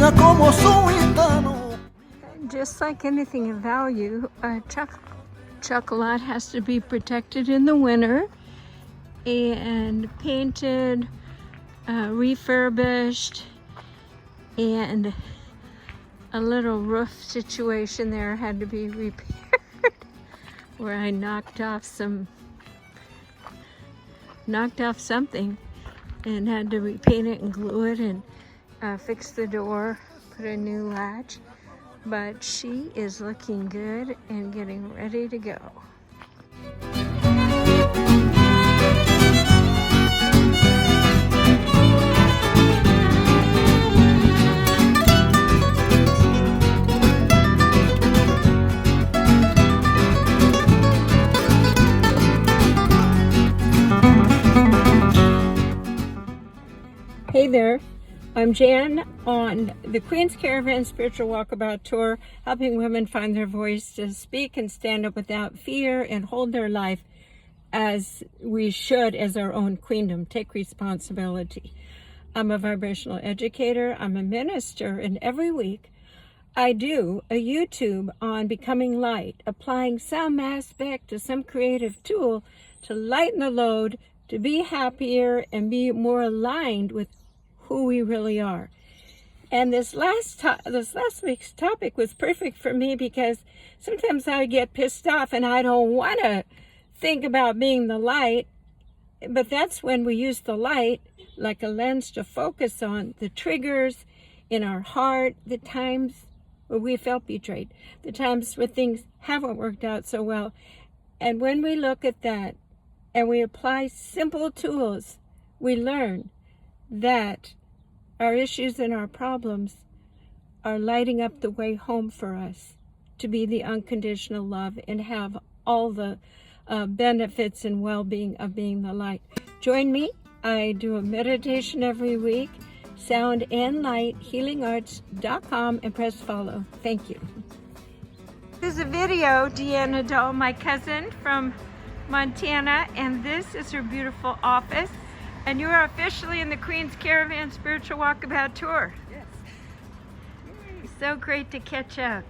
camina como su gitano. Just like anything of value, chocolate has to be protected in the winter and painted, refurbished, and a little roof situation there had to be repaired where I knocked off something and had to repaint it and glue it and fix the door, put a new latch. But she is looking good and getting ready to go. Hey there, I'm Jan on the Queens Caravan Spiritual Walkabout Tour, helping women find their voice to speak and stand up without fear and hold their life as we should as our own queendom. Take responsibility. I'm a vibrational educator, I'm a minister, and every week I do a YouTube on becoming light, applying some aspect to some creative tool to lighten the load, to be happier and be more aligned with who we really are. And this last week's topic was perfect for me because sometimes I get pissed off and I don't want to think about being the light, but that's when we use the light like a lens to focus on the triggers in our heart, the times where we felt betrayed, the times where things haven't worked out so well. And when we look at that and we apply simple tools, we learn that our issues and our problems are lighting up the way home for us to be the unconditional love and have all the benefits and well-being of being the light. Join me. I do a meditation every week, sound and light, healingarts.com, and press follow. Thank you. This is a video, Deanna Doe, my cousin from Montana, and this is her beautiful office. And you are officially in the Queens Caravan Spiritual Walkabout Tour. Yes. Yay. So great to catch up.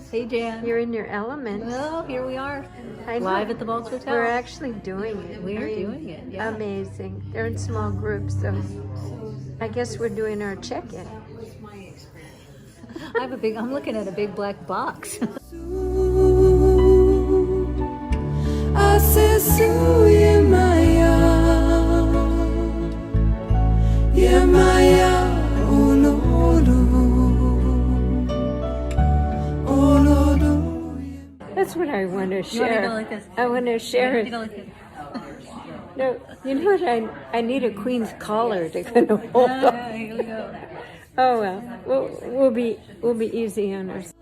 Hey Jan. You're in your element. Well, here we are, I know. live at the Vault Hotel. We're actually doing it. We are doing it, yeah. Amazing. They're in small groups, so I guess we're doing our check-in. I'm looking at a big black box. That's what I want to You want to share. go like this? I want to share. You want to go like this? No, you know what? I need a queen's collar to kind of hold on. Here we go. Oh well, we'll be easy on ourselves.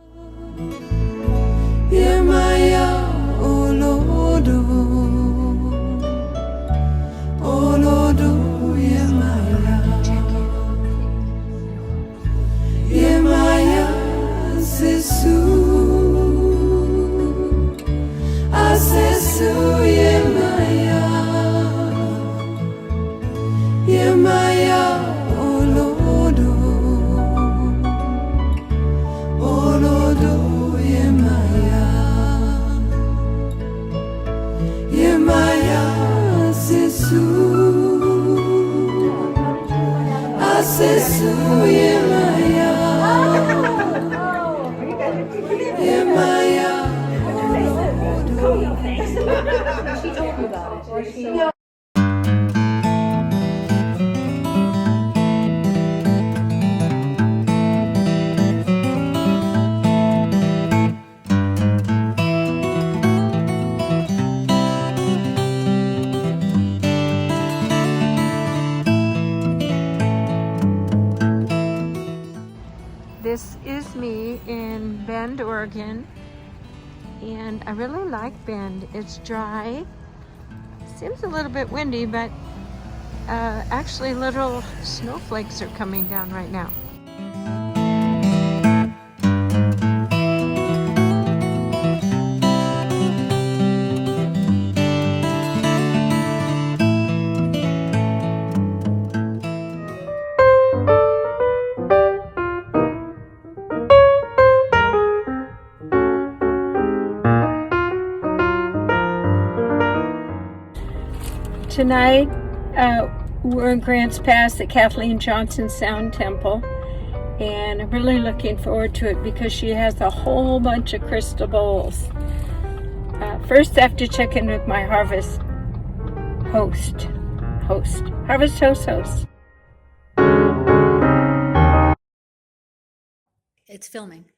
She told me about it. This is me in Bend, Oregon, and I really like Bend. It's dry. Seems a little bit windy, but actually little snowflakes are coming down right now. Tonight, we're in Grants Pass at Kathleen Johnson Sound Temple, and I'm really looking forward to it because she has a whole bunch of crystal bowls. First, I have to check in with my harvest host. It's filming.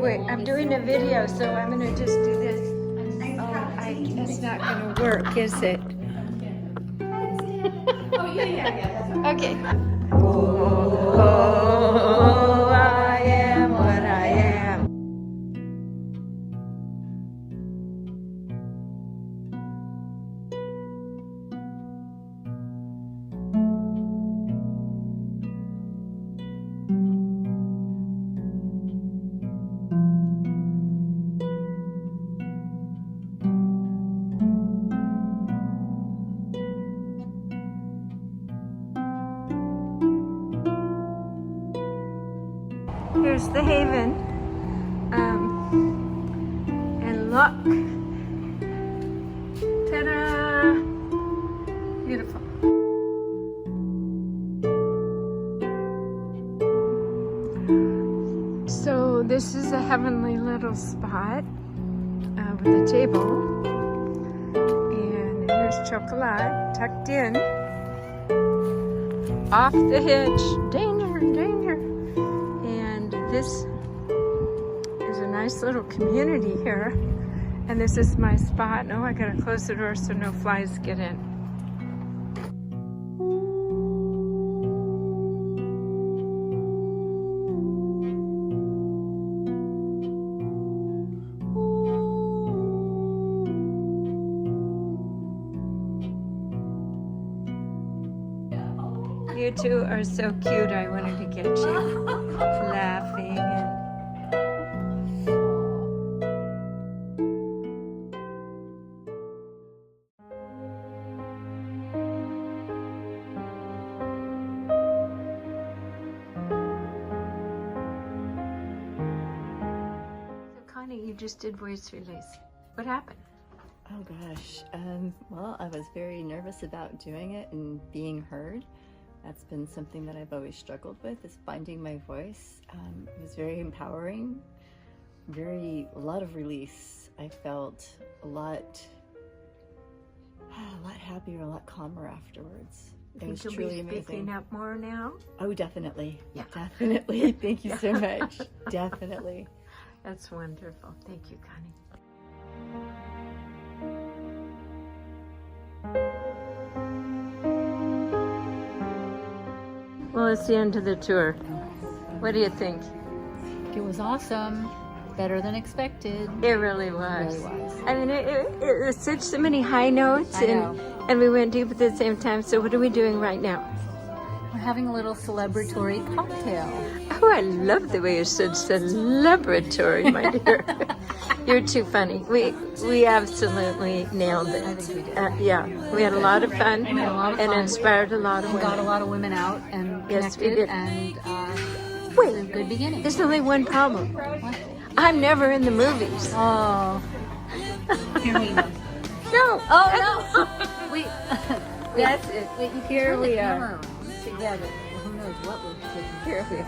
Wait. I'm doing a video, so I'm gonna just do this. Oh, it's not gonna work, is it? Oh, yeah. Okay. Oh, I am what I am. Here's the haven, and look, ta-da, beautiful. So this is a heavenly little spot with a table, and here's chocolate tucked in, off the hitch, danger. This is a nice little community here, and this is my spot. Oh, I gotta close the door so no flies get in. You two are so cute. I wanted to get you laughing. just did voice release. What happened? Oh gosh. Well, I was very nervous about doing it and being heard. That's been something that I've always struggled with, is finding my voice. It was very empowering, a lot of release. I felt a lot happier, a lot calmer afterwards. It was You'll truly be speaking amazing. up more now? Oh, definitely. Yeah. Definitely. Thank you so much. Definitely. That's wonderful. Thank you, Connie. Well, it's the end of the tour. What do you think? It was awesome. Better than expected. It really was. It really was. I mean, it was such so many high notes, I know. and we went deep at the same time. So what are we doing right now? We're having a little celebratory cocktail. Oh, I love the way you said celebratory, my dear. You're too funny. We absolutely nailed it. I think we did. Yeah, we had a lot of fun, We had a lot of and fun. inspired a lot of We got a women. lot of women out and Yes, we connected, did. and it was Wait, a good beginning. there's only one problem. What? I'm never in the movies. Oh. Here we go. No. Oh no! That's it. Here we are Together. Who knows what we're taking. Here we are.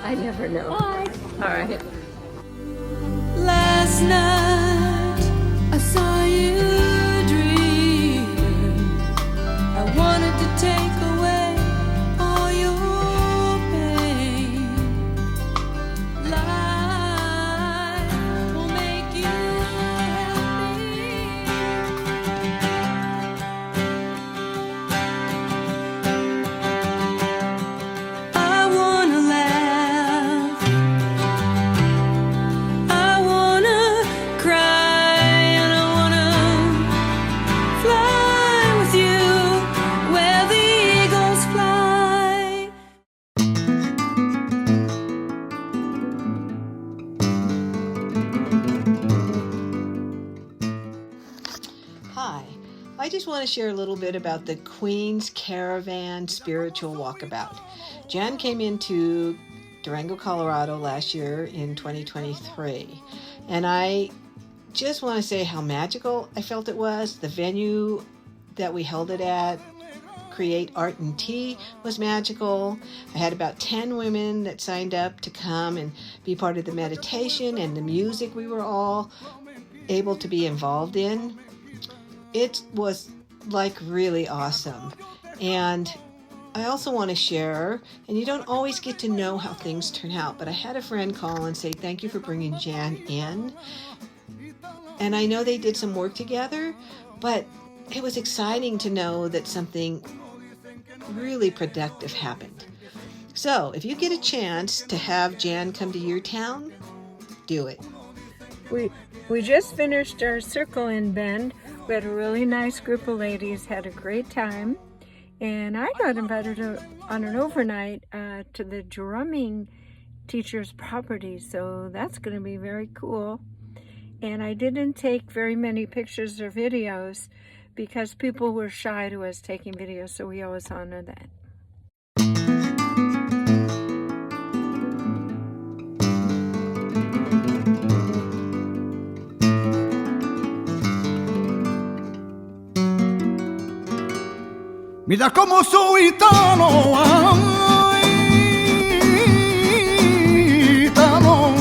I never know. Bye. All right. Last night I saw you dreaming. I wanted to take away all your pain. Life will make you happy. I wanna laugh, I wanna cry, and I wanna fly with you where the eagles fly. Hi, I just want to share a little bit about the Queens Caravan Spiritual Walkabout. Jan came into Durango, Colorado last year in 2023, and I just want to say how magical I felt it was. The venue that we held it at, Create Art and Tea, was magical. I had about 10 women that signed up to come and be part of the meditation and the music we were all able to be involved in. It was like really awesome. And I also want to share, and you don't always get to know how things turn out, but I had a friend call and say, thank you for bringing Jan in. And I know they did some work together, but it was exciting to know that something really productive happened. So if you get a chance to have Jan come to your town, do it. We just finished our circle in Bend. We had a really nice group of ladies, had a great time, and I got invited on an overnight to the drumming teacher's property, so that's going to be very cool. And I didn't take very many pictures or videos because people were shy to us taking videos, so we always honor that. Mira cómo soy gitano, ay, gitano.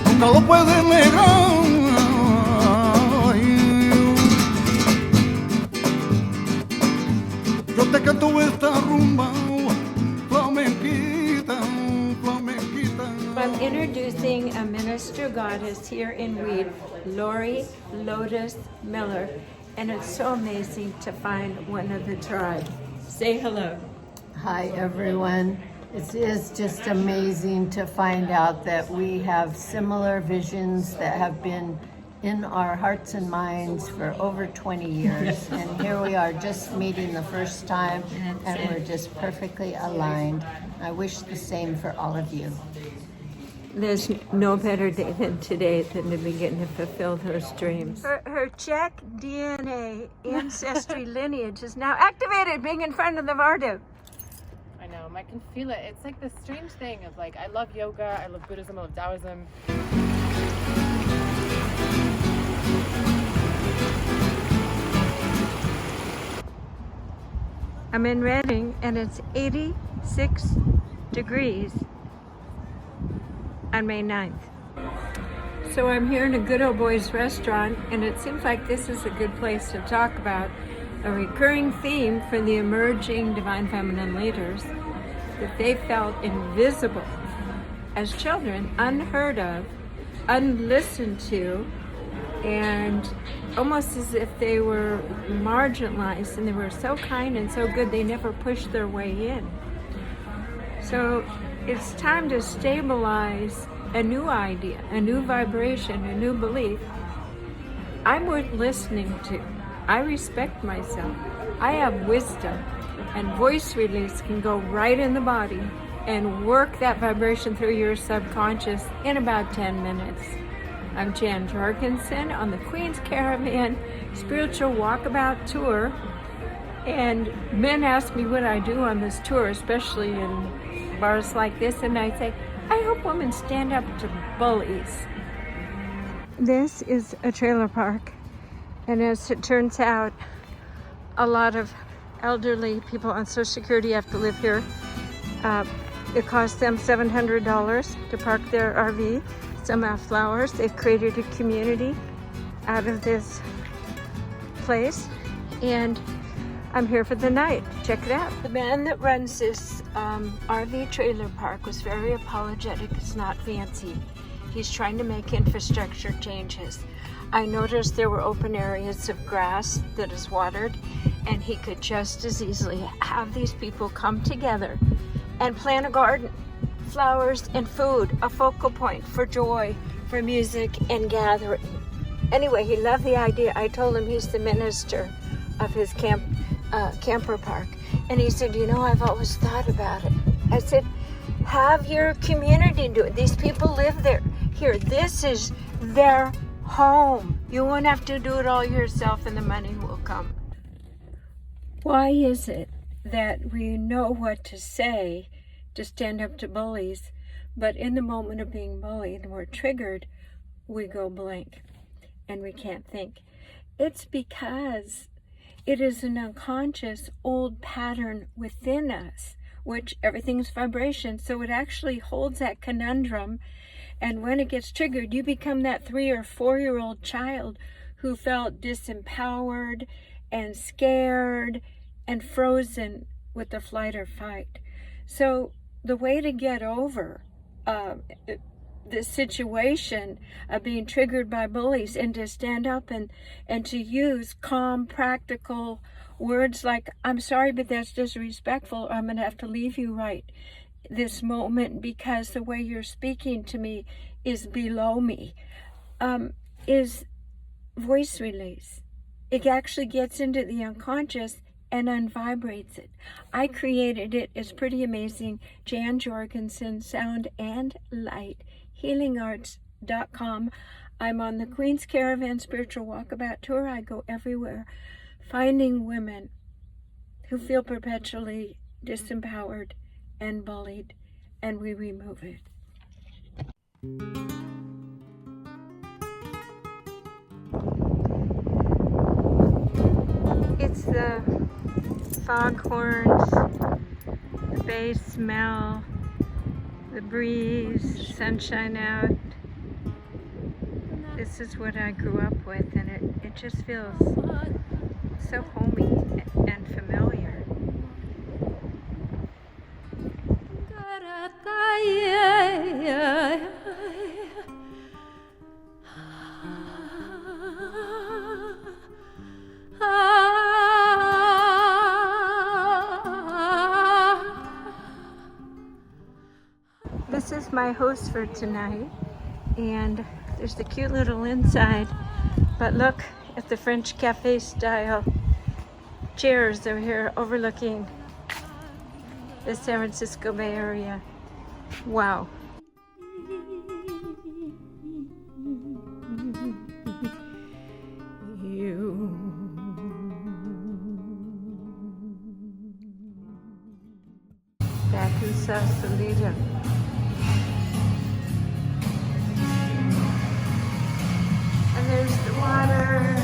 Nunca lo puedes negar. Yo te canto esta rumba, flamenquita, flamenquita. I'm introducing a minister goddess here in Weed, Lori Lotus Miller, and it's so amazing to find one of the tribe. Say hello. Hi, everyone. It is just amazing to find out that we have similar visions that have been in our hearts and minds for over 20 years. And here we are just meeting the first time, and we're just perfectly aligned. I wish the same for all of you. There's no better day than today than to begin to fulfill those dreams. Her Czech DNA ancestry lineage is now activated, being in front of the Vardu. know. I can feel it. It's like this strange thing of like, I love yoga, I love Buddhism, I love Taoism. I'm in Reading and it's 86 degrees on May 9th. So I'm here in a Good Old Boys restaurant, and it seems like this is a good place to talk about a recurring theme for the emerging divine feminine leaders, that they felt invisible as children, unheard of, unlistened to, and almost as if they were marginalized, and they were so kind and so good they never pushed their way in. So it's time to stabilize a new idea, a new vibration, a new belief. I'm worth listening to. I respect myself. I have wisdom, and voice release can go right in the body and work that vibration through your subconscious in about 10 minutes. I'm Jan Jorgensen on the Queens Caravan Spiritual Walkabout Tour, and men ask me what I do on this tour, especially in bars like this, and I say, I help women stand up to bullies. This is a trailer park, and as it turns out, a lot of elderly people on Social Security have to live here. It costs them $700 to park their RV. Some have flowers. They've created a community out of this place, and I'm here for the night. Check it out. The man that runs this RV trailer park was very apologetic. It's not fancy. He's trying to make infrastructure changes. I noticed there were open areas of grass that is watered, and he could just as easily have these people come together and plant a garden, flowers and food, a focal point for joy, for music and gathering. Anyway, he loved the idea. I told him he's the minister of his camper park. And he said, you know, I've always thought about it. I said, have your community do it. These people live there. Here, this is their home. You won't have to do it all yourself, and the money will come. Why is it that we know what to say to stand up to bullies, but in the moment of being bullied and we're triggered, we go blank and we can't think? It's because it is an unconscious old pattern within us, which everything's vibration, so it actually holds that conundrum, and when it gets triggered, you become that 3 or 4-year-old child who felt disempowered and scared and frozen with the flight or fight. So the way to get over the situation of being triggered by bullies, and to stand up and to use calm, practical words like, I'm sorry, but that's disrespectful, or I'm going to have to leave you right this moment because the way you're speaking to me is below me, is voice release. It actually gets into the unconscious and unvibrates it. I created it. It's pretty amazing. Jan Jorgensen, Sound and Light, healingarts.com. I'm on the Queens Caravan Spiritual Walkabout Tour. I go everywhere, finding women who feel perpetually disempowered and bullied, and we remove it. It's the foghorns, the bay smell, the breeze, sunshine out. This is what I grew up with, and it just feels so homey and familiar. This is my host for tonight, and there's the cute little inside, but look at the French cafe style chairs over here overlooking the San Francisco Bay Area. Wow. Yakuza Salida. And there's the water.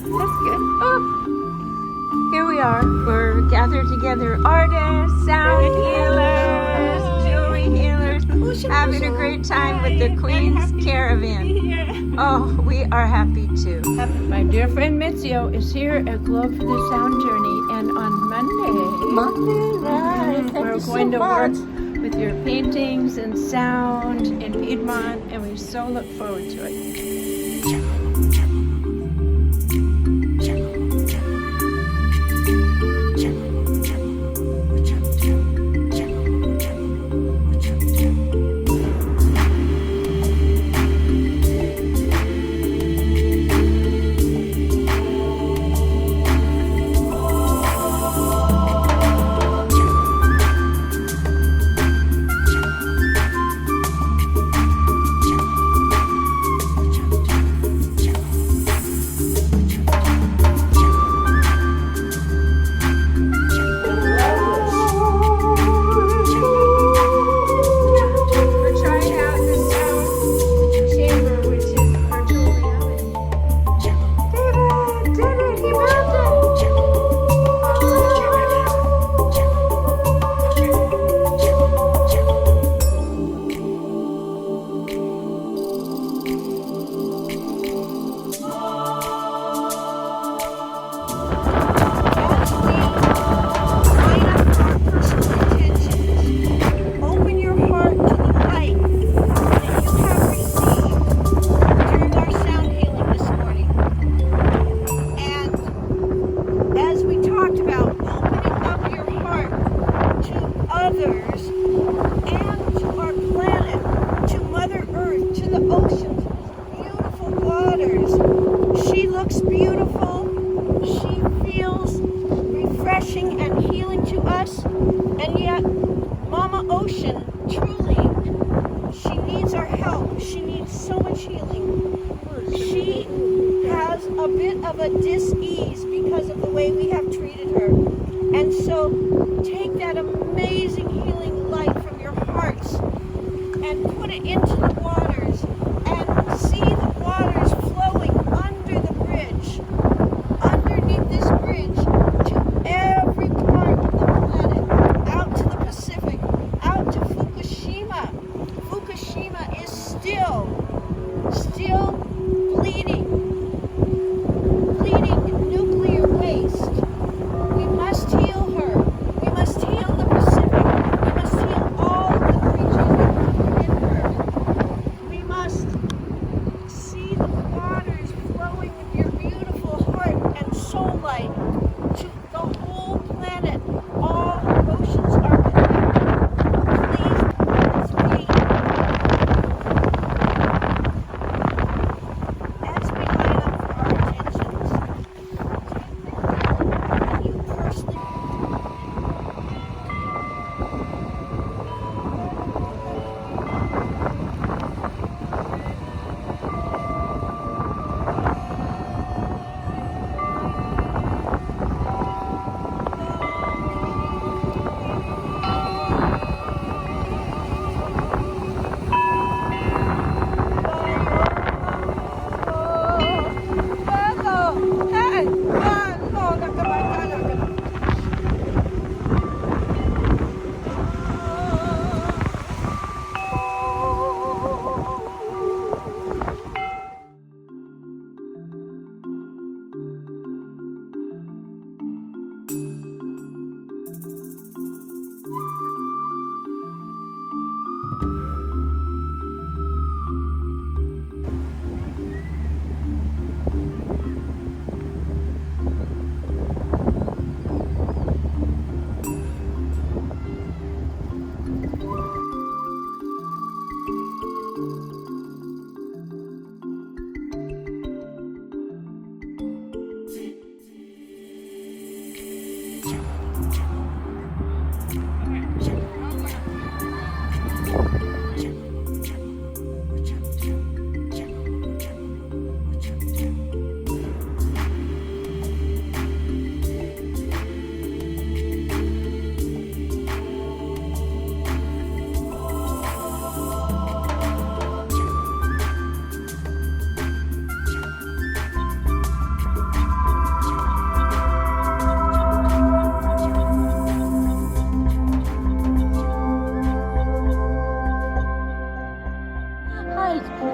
That's good. Oh, here we are. We're gathered together, artists, sound healers, jewelry healers, having a great time with the Queens Caravan. Oh, we are happy too. My dear friend Mizio is here at Glow for the Sound Journey, and on Monday, we're going to work with your paintings and sound in Piedmont, and we so look forward to it.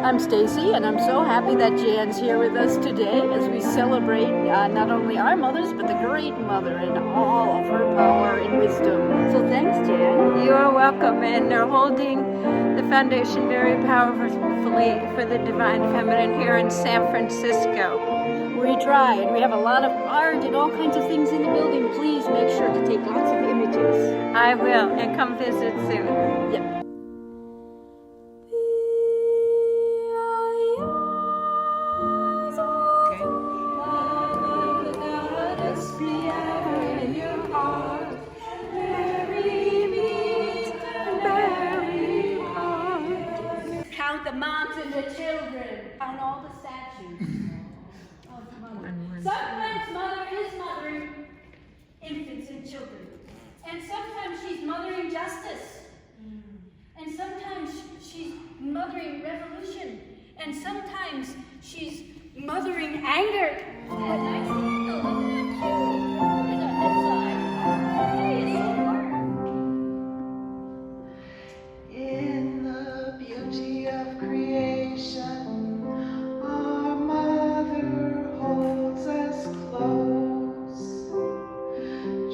I'm Stacy, and I'm so happy that Jan's here with us today as we celebrate not only our mothers, but the Great Mother and all of her power and wisdom. So thanks, Jan. You are welcome, and they're holding the foundation very powerfully for the Divine Feminine here in San Francisco. We try, and we have a lot of art and all kinds of things in the building. Please make sure to take lots of images. I will, and come visit soon. Yep. Count the moms and the children. Count all the statues of mother. Sometimes mother is mothering infants and children. And sometimes she's mothering justice. And sometimes she's mothering revolution. And sometimes she's mothering anger. And I see, look at you. What is on this side? Hey, it's so warm. In the beauty of creation, our mother holds us close,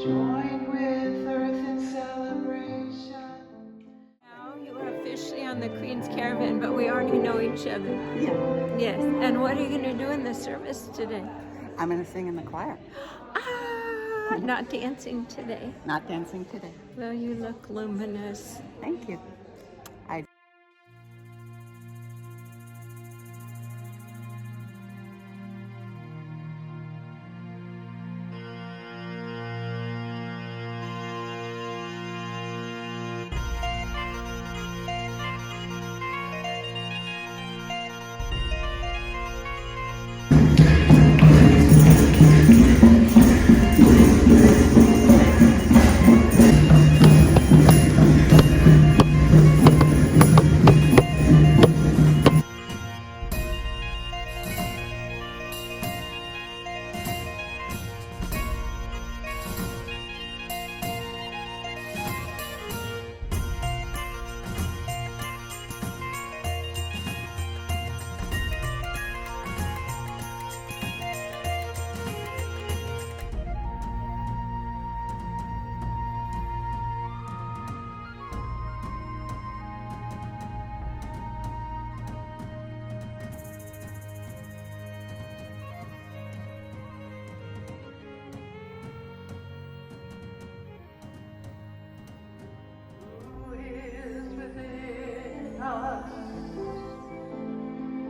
joined with earth in celebration. Now you are officially on the Queens Caravan, but we already know each other. Yeah, Yes. And what are you going to do in the service today? I'm going to sing in the choir. Not dancing today. Not dancing today. Well, you look luminous. Thank you.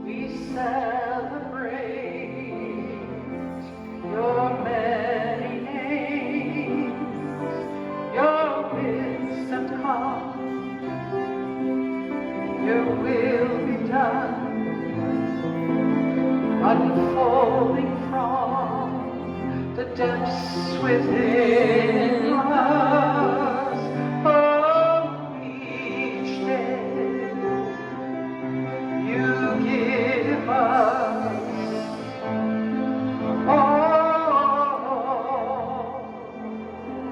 We celebrate your many names, your wisdom come, your will be done, unfolding from the depths within us. Oh, each day you give us all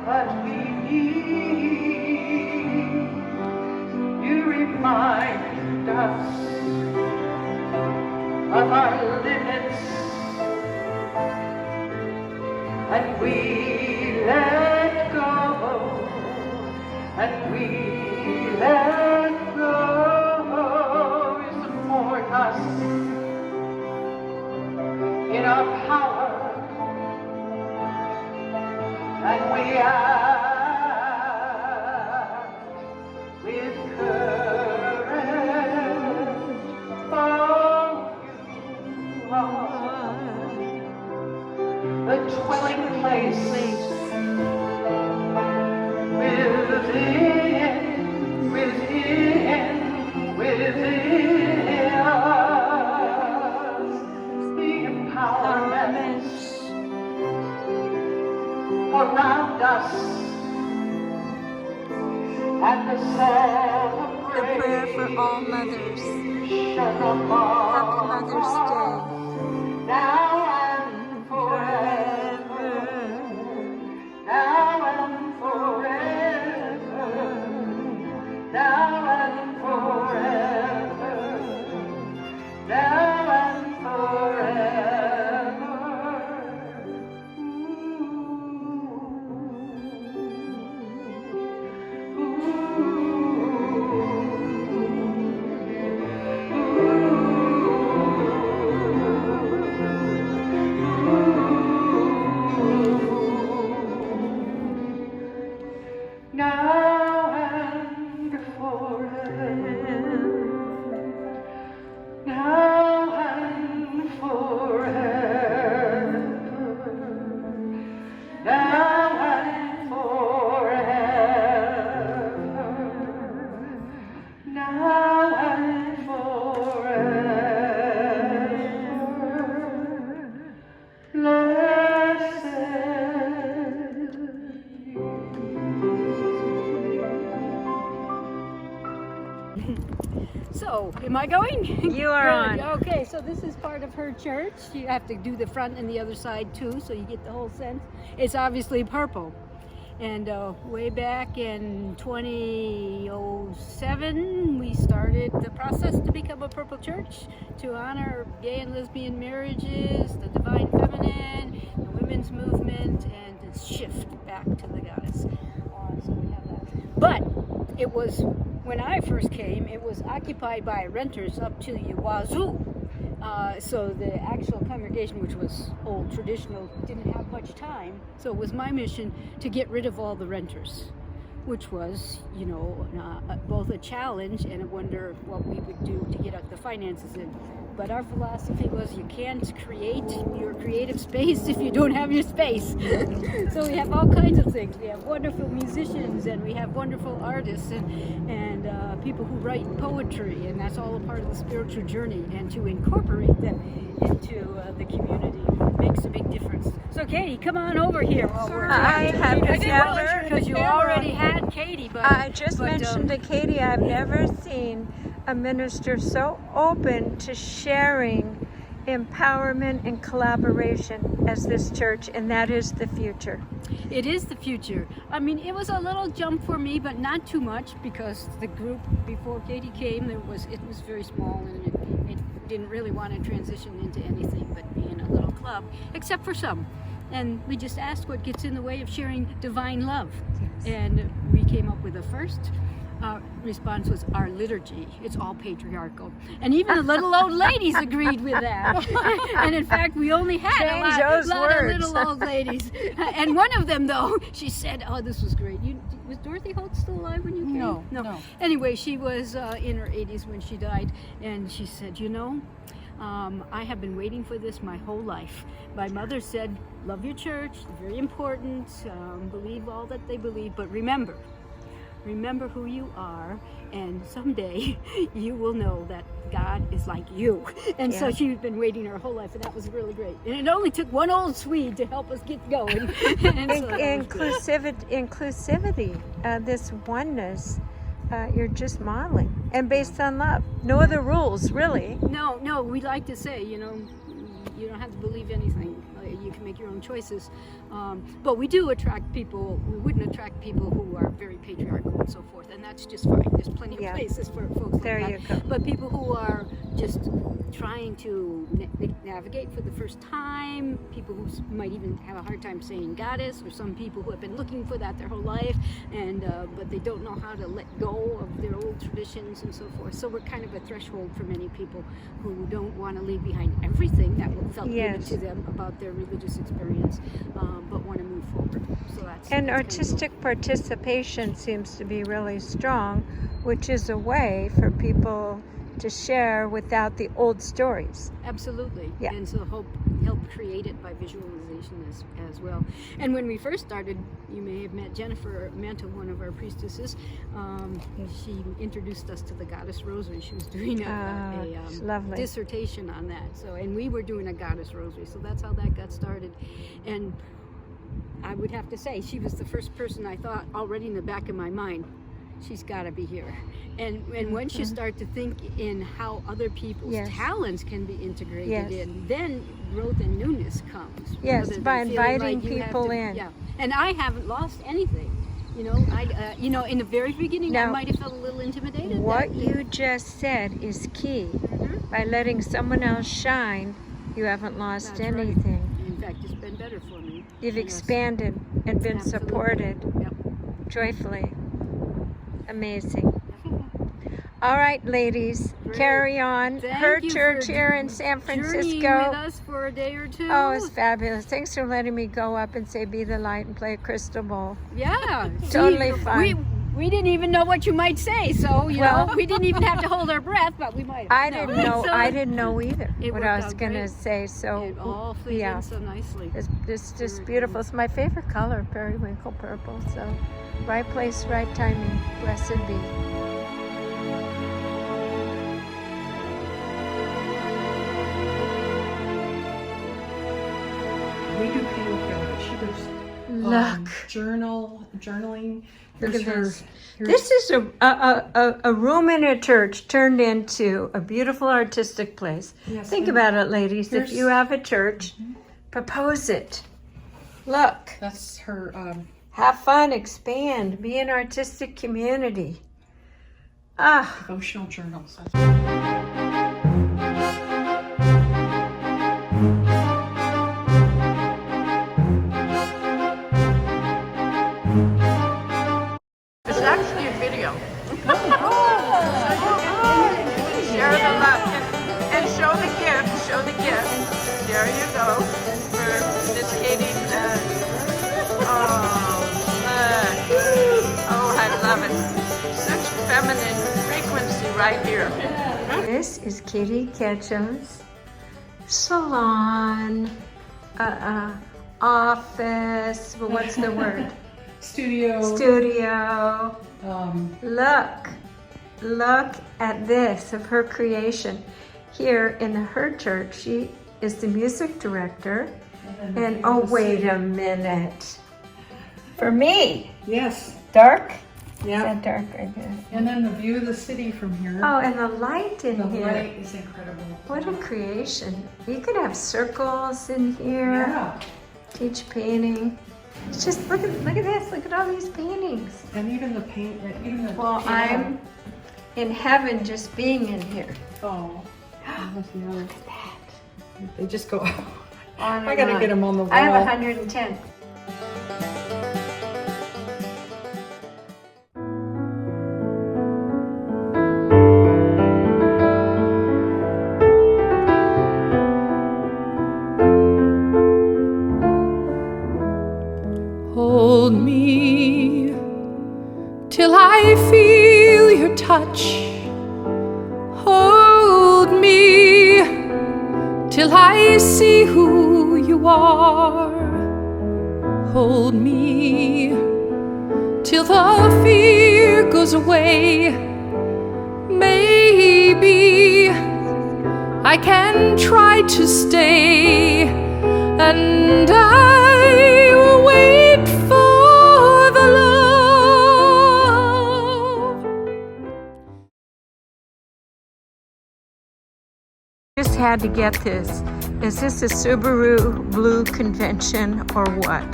that we need. You remind us of our limits, and we let go, and we let go. Support us in our power, and we act with courage. Oh, you are the dwelling place within us, the empowerment around us, and the celebration. The prayer for all mothers. Happy Mother's Day. Now and forever. Now and forever. Now and forever. So, am I going? You are Good. on. Okay, so this is part of her church. You have to do the front and the other side too, so you get the whole sense. It's obviously purple. And way back in 2007, we started the process to become a purple church to honor gay and lesbian marriages, the divine feminine, the women's movement, and to shift back to the goddess. So we have that. But it was, when I first came, it was occupied by renters up to the wazoo. So the actual congregation, which was old traditional, didn't have much time. So it was my mission to get rid of all the renters, which was, both a challenge and a wonder what we would do to get the finances in. But our philosophy was you can't create your creative space if you don't have your space. So we have all kinds of things. We have wonderful musicians and we have wonderful artists and people who write poetry, and that's all a part of the spiritual journey. And to incorporate them into the community makes a big difference. So Katie, come on over here. I have never, because you already had Katie. But I just mentioned to Katie, I've never seen a minister so open to sharing empowerment and collaboration as this church, and that is the future. It is the future. I mean, it was a little jump for me, but not too much, because the group before Katie came, it was very small, and it didn't really want to transition into anything but being a little club, except for some. And we just asked what gets in the way of sharing divine love. Yes. And we came up with the first response was our liturgy. It's all patriarchal. And even the little old ladies agreed with that. And in fact, we only had a lot of little old ladies. And one of them, though, she said, oh, this was great. Was Dorothy Holt still alive when you came? No. Anyway, she was in her 80s when she died. And she said, I have been waiting for this my whole life. My mother said, love your church, very important, believe all that they believe, but remember who you are, and someday you will know that God is like you. And so she's been waiting her whole life, and that was really great. And it only took one old Swede to help us get going. Inclusivity, this oneness, you're just modeling, and based on love. No other rules, really. No, we like to say, you don't have to believe anything. You can make your own choices. But we do attract people. We wouldn't attract people who are very patriarchal and so forth, and that's just fine. There's plenty of places for folks like that. You go. But people who are just trying to navigate for the first time, people who might even have a hard time saying goddess, or some people who have been looking for that their whole life, and but they don't know how to let go of their old traditions and so forth. So we're kind of a threshold for many people who don't want to leave behind everything that felt given to them about their religious experience, but want to move forward. So that's artistic participation seems to be really strong, which is a way for people to share without the old stories. Absolutely. Yeah. And so help create it by visualization as well. And when we first started, you may have met Jennifer Mantle, one of our priestesses. She introduced us to the Goddess Rosary. She was doing a dissertation on that. So, and we were doing a Goddess Rosary. So that's how that got started. And I would have to say, she was the first person I thought already in the back of my mind, she's got to be here. And once you start to think in how other people's talents can be integrated in, then growth and newness comes. Yes, by inviting people in. Yeah, and I haven't lost anything. In the very beginning, I might have felt a little intimidated. What you just said is key. By letting someone else shine, you haven't lost anything. Right. In fact, it's been better for me. You've expanded and been supported joyfully. Amazing. All right, ladies, carry on. Her church here in San Francisco. With us for a day or two. Oh, it's fabulous. Thanks for letting me go up and say "Be the Light" and play a crystal ball. Yeah, totally fun. We didn't even know what you might say, so we didn't even have to hold our breath, but we might. I didn't know. I didn't know either what I was going to say. So it all flew in so nicely. It's just beautiful. It's my favorite color, periwinkle purple. So, right place, right timing. Blessed be. We do pale Canada. She does Look. Journaling. Look Here's at her. this. This is a room in a church turned into a beautiful artistic place. Yes, Think and about it, ladies. If here's- you have a church, propose it. Look. That's her. Have fun, expand, be an artistic community. Devotional journals. It's actually a video. Share the love and show the gift. Show the gift. There you go. For Miss Katie. Oh, I love it. Such feminine frequency right here. This is Kitty Ketchum's salon, office, well, what's the word? Studio. Look at this of her creation. Here in her church, she is the music director. And oh, wait a minute. For me. Yes. Dark? Yeah. Is that dark right there? And then the view of the city from here. Oh, and the light in here. The light is incredible. What a creation. You could have circles in here. Yeah. Teach painting. It's just look at this. Look at all these paintings. And even the paint. Well, I'm in heaven just being in here. Oh. Look at that. They just go out. On I gotta on. get them on the wall. I have 110. Hold me till I feel your touch. Hold me till I see who you are. Hold me till the fear goes away. Maybe I can try to stay, and I will wait for the love. Just had to get this. Is this a Subaru Blue convention or what?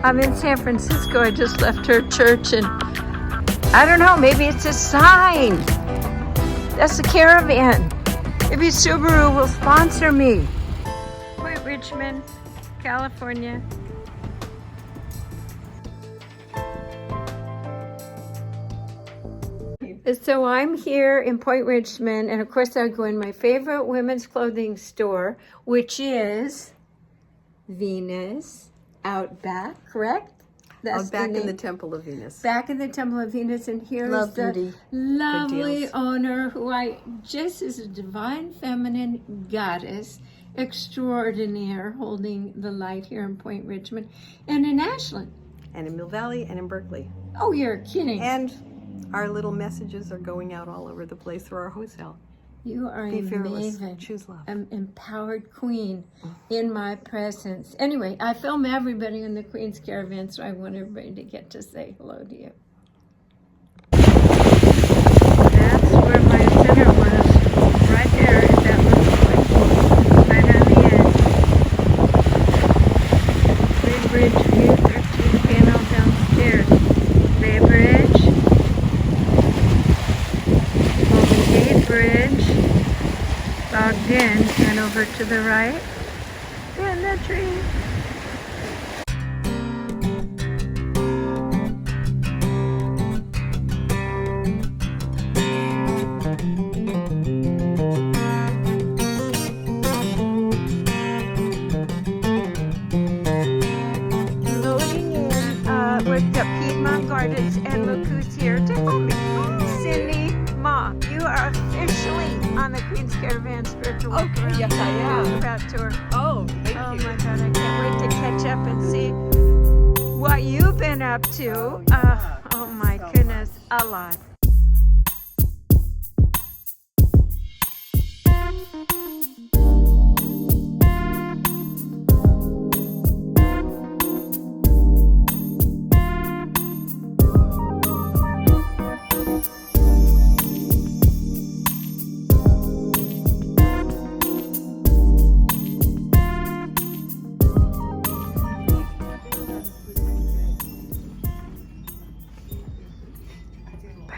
I'm in San Francisco. I just left her church and I don't know, maybe it's a sign. That's the Caravan. Maybe Subaru will sponsor me. Point Richmond, California. So I'm here in Point Richmond, and of course I go in my favorite women's clothing store, which is Venus Outback, correct? That's back in the Temple of Venus. Back in the Temple of Venus, and here's Love the Beauty. lovely owner who I just is a divine feminine goddess extraordinaire holding the light here in Point Richmond and in Ashland. And in Mill Valley and in Berkeley. Oh, you're kidding. And our little messages are going out all over the place through our wholesale. You are Be fearless. amazing. Choose love. An empowered queen in my presence. Anyway, I film everybody in the Queens Caravan, so I want everybody to get to say hello to you. That's where my center was, right there at that little place, right on the edge. Bay Bridge view, 13 panel downstairs. Bay Bridge. Golden Gate Bridge. Logged in and over to the right. And the tree. Loading in with the Piedmont Gardens, and look who's here to help me. Cindy Ma, you are officially on the Queens Caravan Spiritual Walk Around. Yes, I am. Walkabout tour. Oh, thank Oh you. my God, I can't wait to catch up and see what you've been up to. Oh my goodness, a lot.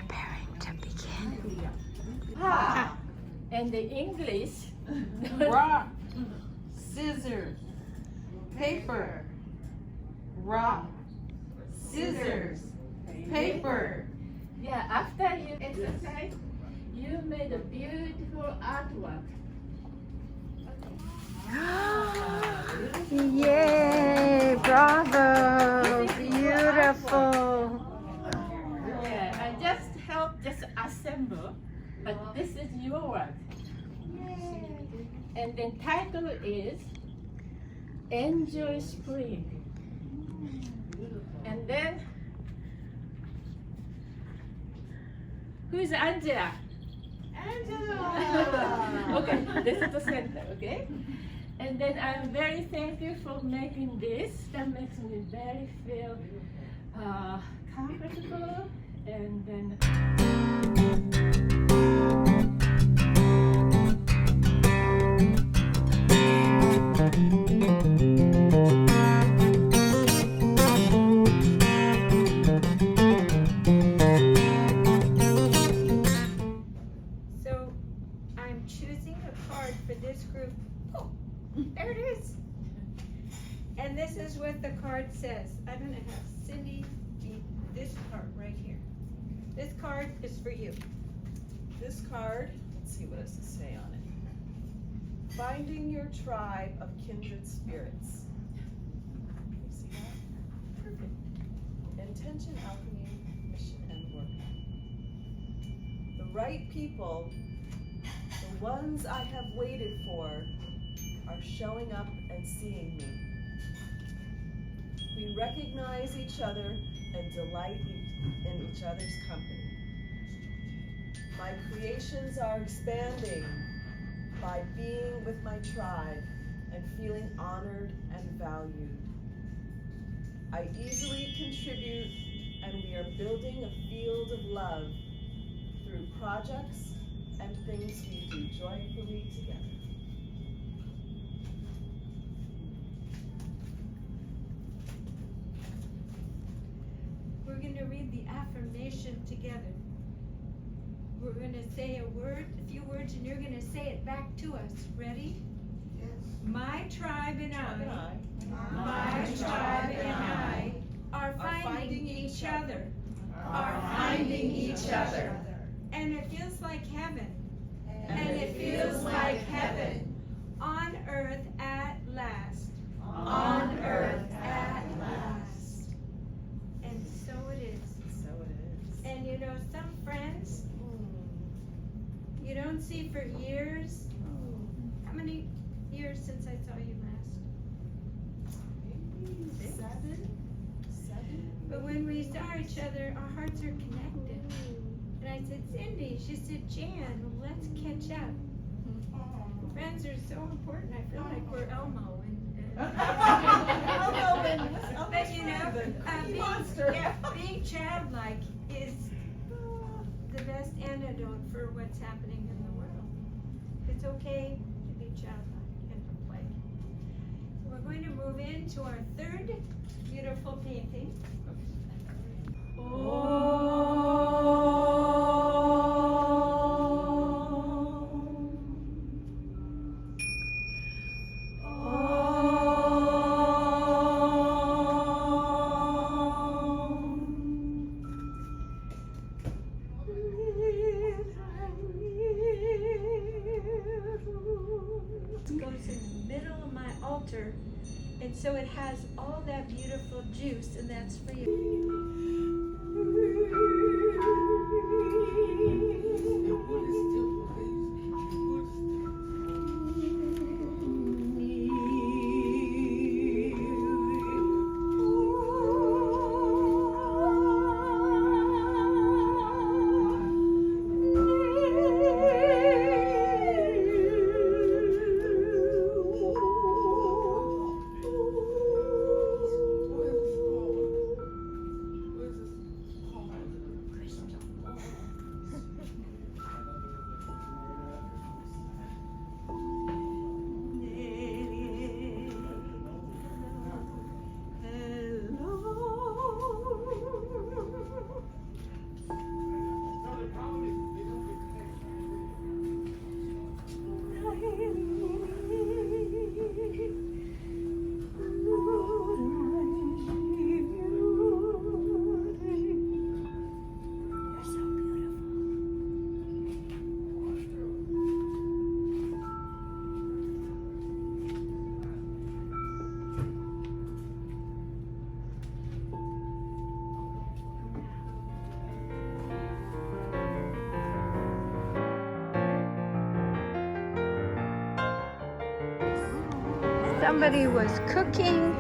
Preparing to begin. Ha! And the English. Rock, scissors, paper. Rock, scissors, paper. Yeah, after you exercise, you made a beautiful artwork. Yay! Bravo! Beautiful. Yeah, I just helped just assemble, but this is your work. And then title is Enjoy Spring. And then who's Angela? Angela! Okay, this is the center, okay? And then I'm very thankful for making this. That makes me very feel comfortable. And then so I'm choosing a card for this group. Oh, there it is. And this is what the card says. I'm going to have Cindy read this part right here. This card is for you. This card, let's see what does it say on it. Finding your tribe of kindred spirits. You see that? Perfect. Intention, alchemy, mission, and work. The right people, the ones I have waited for, are showing up and seeing me. We recognize each other and delight in each other's company. My creations are expanding by being with my tribe and feeling honored and valued. I easily contribute, and we are building a field of love through projects and things we do joyfully together. We're going to read the affirmation together. We're going to say a few words, and you're going to say it back to us. Ready? Yes. My tribe and I, my tribe and I are finding each other, and it feels like heaven, on earth at last, and so it is. And you know, some friends you don't see for years. How many years since I saw you last? Maybe 7. But when we saw each other, our hearts are connected. And I said, Cindy. She said, Jan, let's catch up. Friends are so important. I feel like we're Elmo. But you know, being childlike is the best antidote for what's happening in the world. It's okay to be childlike and to play. We're going to move into our third beautiful painting. And so it has all that beautiful juice, and that's for you. Somebody was cooking.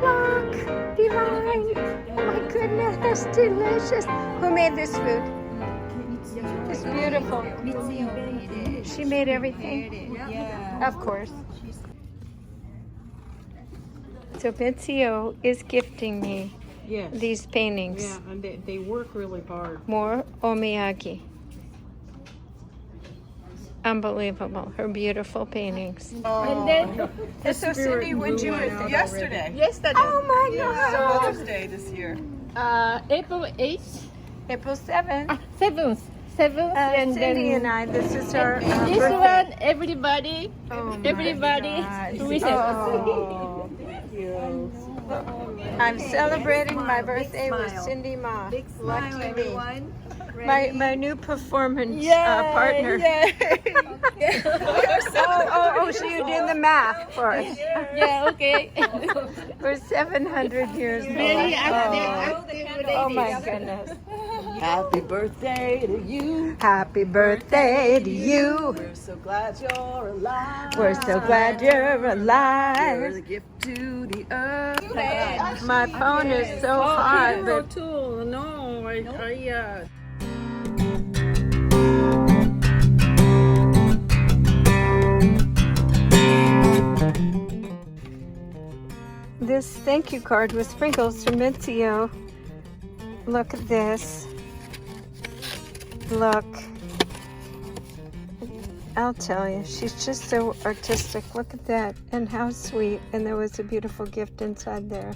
Look, divine. Oh my goodness, that's delicious. Who made this food? It's beautiful. She made everything? Yeah. Of course. So Mitsuo is gifting me these paintings. Yeah, and they work really hard. More omiyagi. Unbelievable. Her beautiful paintings. And then so Cindy, when did you yesterday? Yesterday. Oh my God. Mother's Day this year. April 8th. April 7th. 7th. 7th. And Cindy and I, this is our this birthday. one, everybody. Oh Everybody. my gosh. Oh, thank you. I'm celebrating my birthday with Cindy Ma. Lucky me. My new performance partner. So you did the math for us. Yeah, okay. We're 700 years old. Very active. Oh my goodness. Happy birthday to you. Happy birthday to you. We're so glad you're alive. We're so glad you're alive. You're the gift to the earth. My phone is so hot, but Too. No, I this thank you card with sprinkles from Mitsuo. Look at this. Look. I'll tell you, she's just so artistic. Look at that, and how sweet. And there was a beautiful gift inside there.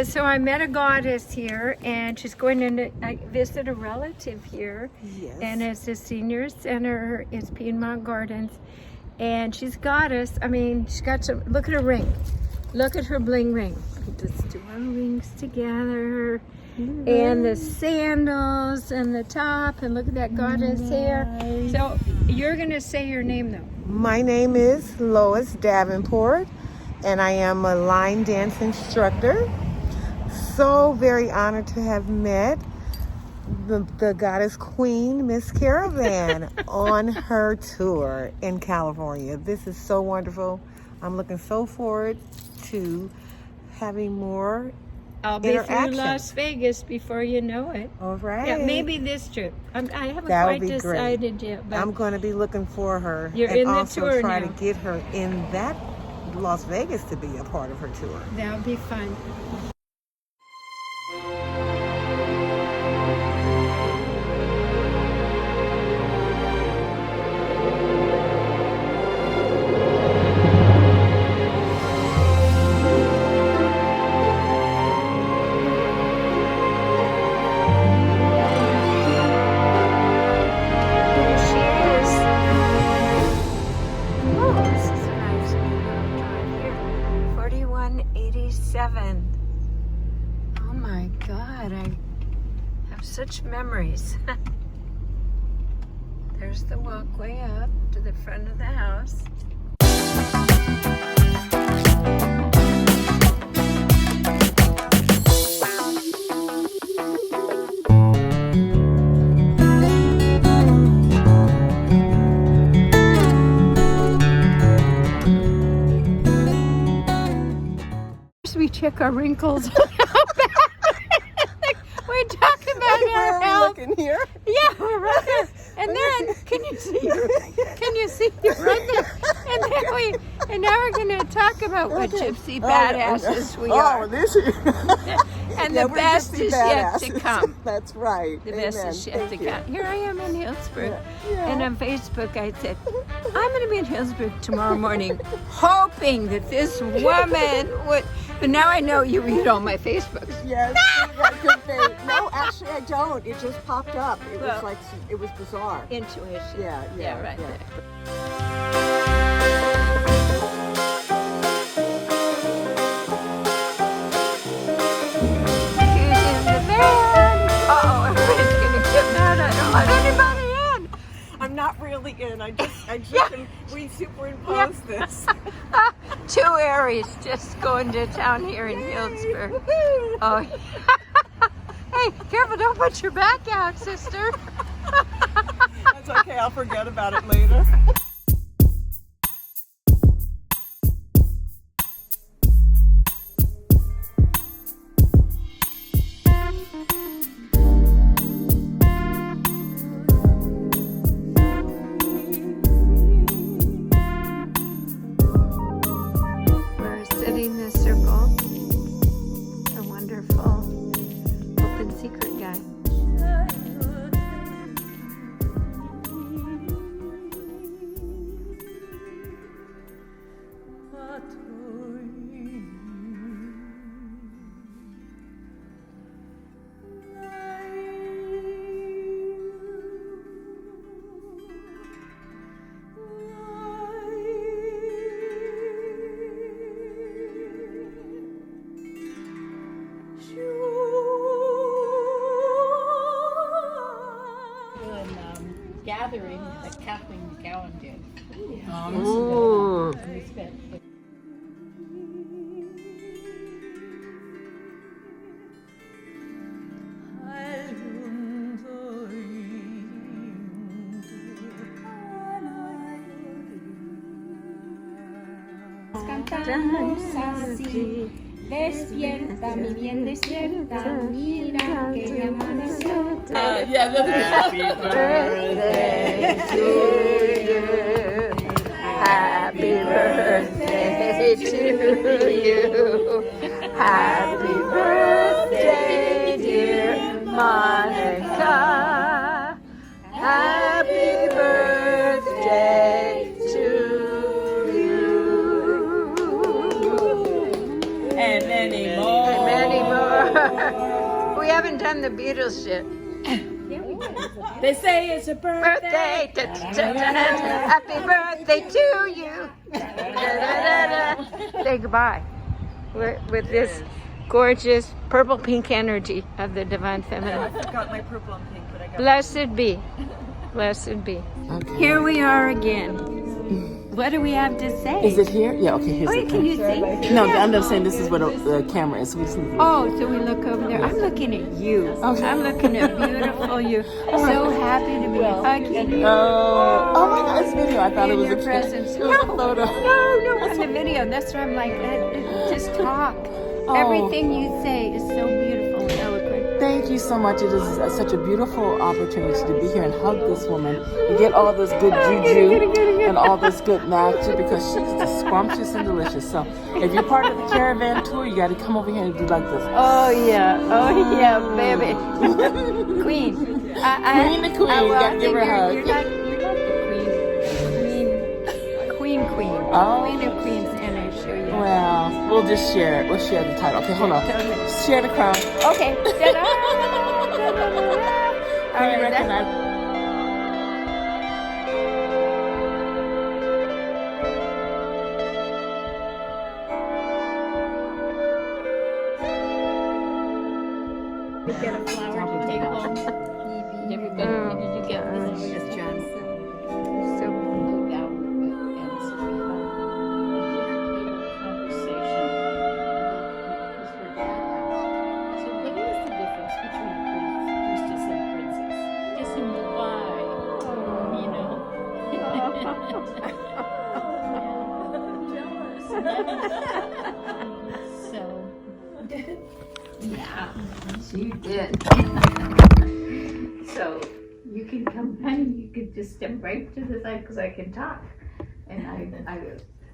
So I met a goddess here, and she's going in to visit a relative here. Yes. And it's the senior center, it's Piedmont Gardens. And she's goddess. I mean, she's got some, look at her ring. Look at her bling ring. Let's do our rings together. And the sandals and the top, and look at that goddess hair. So you're gonna say your name though. My name is Lois Davenport, and I am a line dance instructor. So very honored to have met the goddess queen, Miss Caravan, on her tour in California. This is so wonderful. I'm looking so forward to having more I'll be through Las Vegas before you know it. All right. Yeah, maybe this trip. I haven't That would quite be decided great. yet. But I'm going to be looking for her. You're and in the also tour try now. to get her in that Las Vegas to be a part of her tour. That'll be fun. Oh my God, I have such memories. There's the walkway up to the front of the house. We check our wrinkles. We talk about our health. Looking here? Yeah, we're right there. And then, can you see? Can you see right there? And now we're going to talk about what gypsy badasses we are. Oh, this is. And the best is yet to come. That's right. The best is yet to come. Here I am in Healdsburg. And on Facebook I said, I'm going to be in Healdsburg tomorrow morning, hoping that this woman would. But now I know you read all my Facebooks. Yes, good thing. No, actually I don't. It just popped up. It was like, it was bizarre. Intuition. Yeah, right yeah. there. I'm not really really in. I just we superimposed this. 2 Aries just going to town here in Healdsburg. Oh, hey, careful, don't put your back out, sister. That's okay, I'll forget about it later. We're sitting in a circle. A wonderful open secret guy. Gathering that Kathleen McGowan did. Ooh. Cantamos así, despierta, mi bien despierta, mira que ya amaneció. Happy birthday to you. Happy birthday to you. Happy birthday, dear Monica. Happy birthday to you. And many more. And many more. We haven't done the Beatles yet. They say it's a birthday. Happy birthday to you. Say goodbye with this gorgeous purple pink energy of the divine feminine. I forgot my purple and pink, but I got Blessed be. Blessed be. Okay. Here we are again. What do we have to say? Is it here? Yeah, okay, here's it. Can you see? No, I'm just saying this is what the camera is. So we just need to So we look over there. I'm looking at you. Okay. I'm looking at beautiful you. So happy to be hugging you. Oh my God, it's video. I thought it was your a presence. It was a photo. No, on the video. That's why I'm like, just talk. Everything you say is so beautiful and eloquent. Thank you so much. It is such a beautiful opportunity to be here and hug this woman and get all this good juju and all this good magic because she's just scrumptious and delicious. So if you're part of the caravan tour, you got to come over here and do like this. Oh yeah, baby. Queen. Queen the queen. You got to give her a hug. You're not the queen. Queen. Oh. Queen of queens, and I show you. Well, we'll just share it. We'll share the title. Okay, hold on. Share the crown. Okay. Ta-da. Can you recognize? Get a flower to take home. Everybody, did you get this? Jorgensen. So go down with it, and so we had a conversation because her dad asked, so what is the difference between a priestess and princess? Just in why, you know? So, yeah, she did. So you can come and you can just step right to the side because I can talk. And I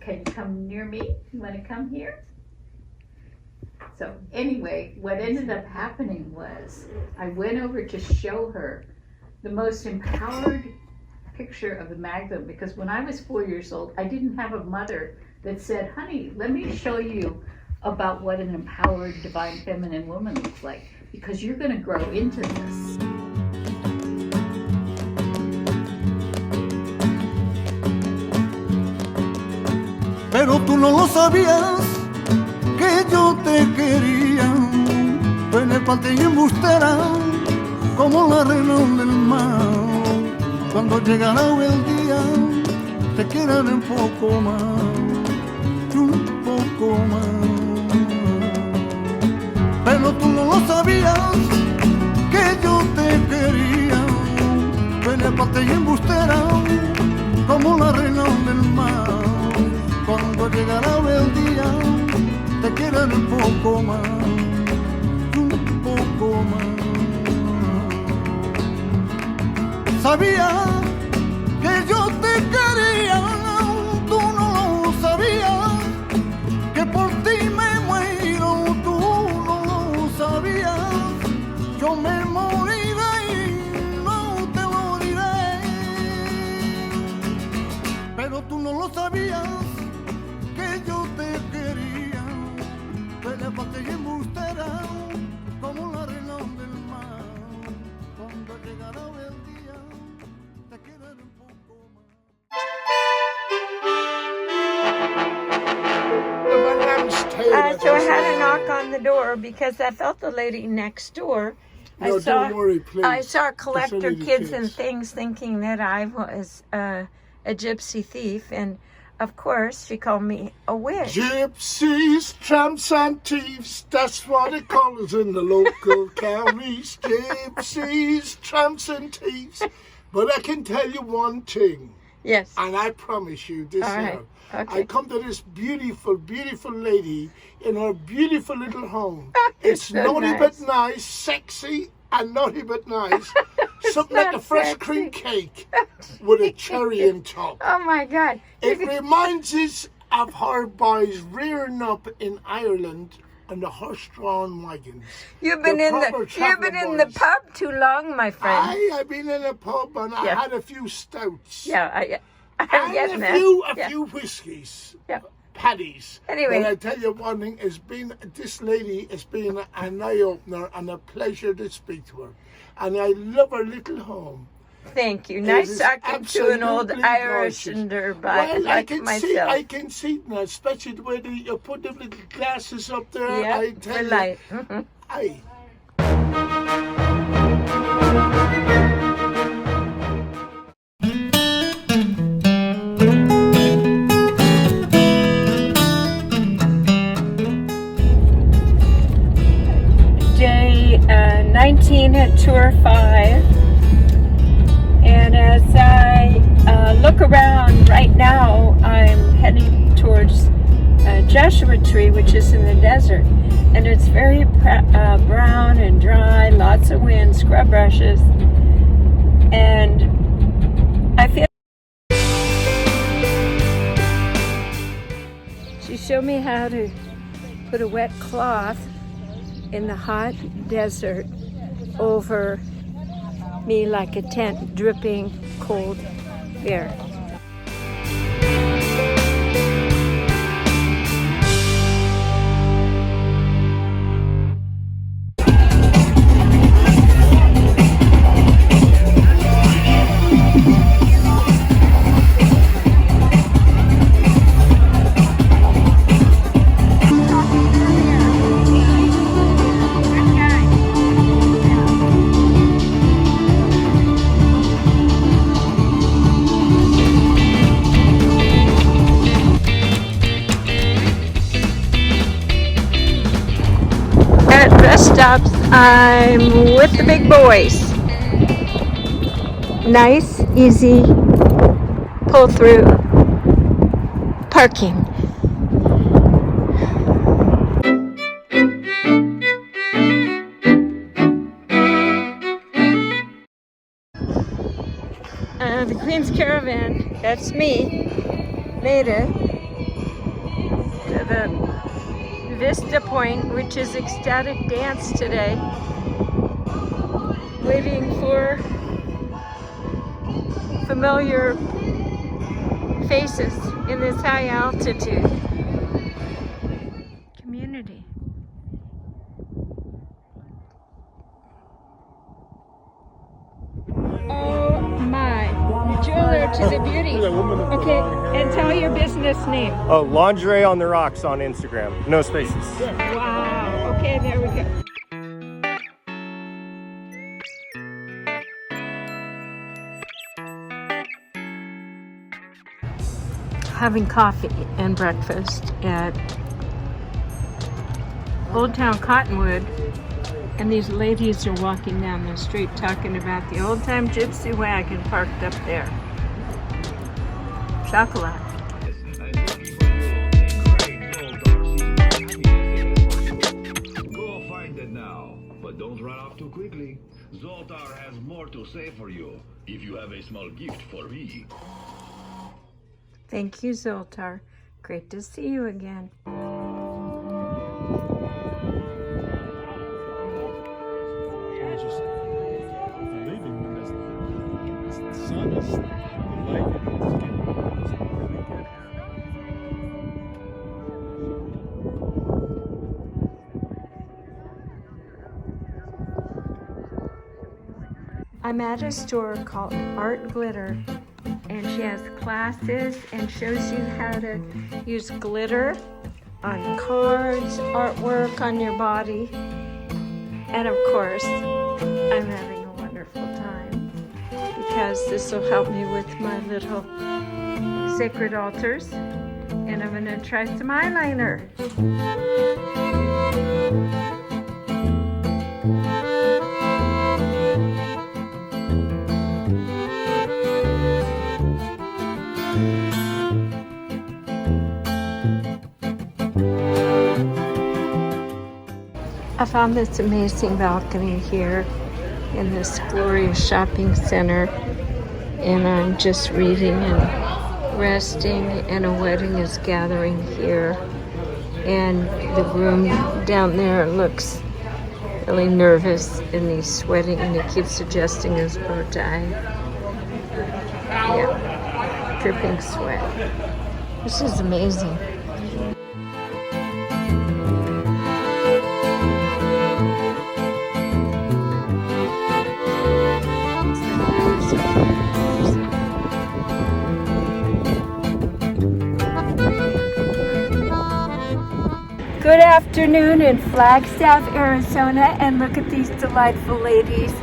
can you come near me? You want to come here? So anyway, what ended up happening was I went over to show her the most empowered picture of the Magdalene because when I was 4 years old, I didn't have a mother that said, honey, let me show you about what an empowered divine feminine woman looks like because you're going to grow into this. Pero tú no lo sabías que yo te quería, penetante y embustera como la reina del mar. Cuando llegará el día te quieran un poco más, un poco más. Pero tú no lo sabías, que yo te quería, penetante y embustera, como la reina del mar. Cuando llegará el día, te quieran un poco más, un poco más. Sabía que yo te quería, tú no lo sabías, que por ti me muero, tú no lo sabías. Yo me moriré y no te lo diré, pero tú no lo sabías, que yo te quería, penetante y embustera, como la reina del mar. Cuando llegará el día, te quedaré un poco más. So I had a knock on the door because I felt the lady next door. No, don't worry, please. I saw collector It's only the kids and things thinking that I was a gypsy thief, and of course she called me a witch. Gypsies, tramps and thieves, that's what they call us in the local counties. Gypsies, tramps and thieves. But I can tell you one thing. Yes. And I promise you this All right. here. Okay. I come to this beautiful, beautiful lady in her beautiful little home. It's so naughty nice. but nice, sexy and naughty but nice. Something like a fresh sexy. cream cake with a cherry in top. Oh my God. It reminds us of her boys rearing up in Ireland on the horse-drawn wagons. You've been in the pub too long, my friend. I've been in a pub and I had a few stouts. Yeah, I'm And getting a few whiskies. Yeah. Paddies. Anyway. But I tell you one thing, this lady has been an eye-opener and a pleasure to speak to her. And I love her little home. Thank you. It Nice is talking to an old absolutely Irish gorgeous. like Well, myself. I can see it now, especially the way that you put the little glasses up there. Yeah, I tell for you, light. Aye. Day 19 at Tour 5, and as I look around right now, I'm heading towards Joshua Tree, which is in the desert, and it's very brown and dry, lots of wind, scrub rushes, and I feel she showed me how to put a wet cloth in the hot desert over me like a tent dripping cold air. At rest stops, I'm with the big boys. Nice, easy, pull through parking. The Queens Caravan, that's me, made it to the Vista Point, which is ecstatic dance today. Waiting for familiar faces in this high altitude. Community. Oh my. Jeweler to the beauty. Okay, and tell your business name. Oh, Lingerie on the Rocks on Instagram. No spaces. Wow. Okay, there we go. having coffee and breakfast at Old Town Cottonwood, and these ladies are walking down the street talking about the old-time gypsy wagon parked up there. Chocolate. Go find it now, but don't run off too quickly. Zoltar has more to say for you if you have a small gift for me. Thank you, Zoltar. Great to see you again. I'm at a store called Art Glitter, and she has classes and shows you how to use glitter on cards, artwork on your body. And of course, I'm having a wonderful time because this will help me with my little sacred altars. And I'm gonna try some eyeliner. I found this amazing balcony here in this glorious shopping center, and I'm just reading and resting, and a wedding is gathering here, and the groom down there looks really nervous and he's sweating and he keeps adjusting his bow tie. Yeah, dripping sweat. This is amazing. Good afternoon in Flagstaff, Arizona, and look at these delightful ladies,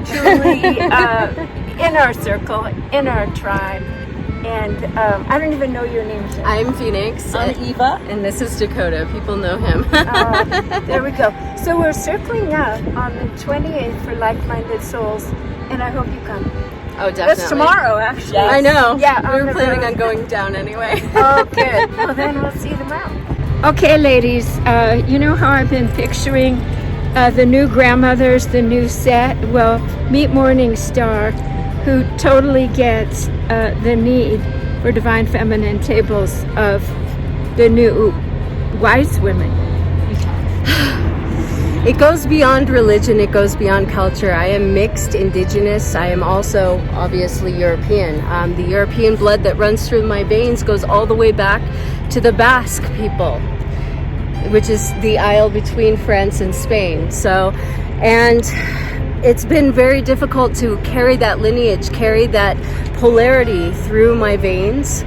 truly in our circle, in our tribe. And I don't even know your name. I'm Phoenix. I'm Eva. And this is Dakota. People know him. There we go. So we're circling up on the 28th for Like-Minded Souls, and I hope you come. Oh, definitely. That's tomorrow, actually. Yes. I know. Yeah, we were planning on going down anyway. Oh, good. Well, then we'll see you tomorrow. Okay, ladies, you know how I've been picturing the new grandmothers, the new set? Well, meet Morning Star, who totally gets the need for divine feminine tables of the new wise women. It goes beyond religion, it goes beyond culture. I am mixed indigenous. I am also obviously European. The European blood that runs through my veins goes all the way back to the Basque people, which is the isle between France and Spain. So, and it's been very difficult to carry that lineage, carry that polarity through my veins.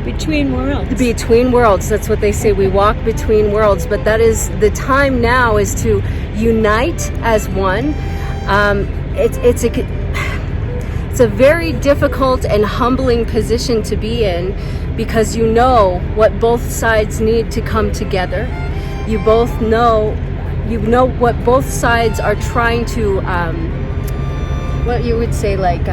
Between worlds. Between worlds, that's what they say. We walk between worlds, but that is the time now, is to unite as one. It's a very difficult and humbling position to be in, because you know what both sides need to come together. You both know, what both sides are trying to, what you would say, like,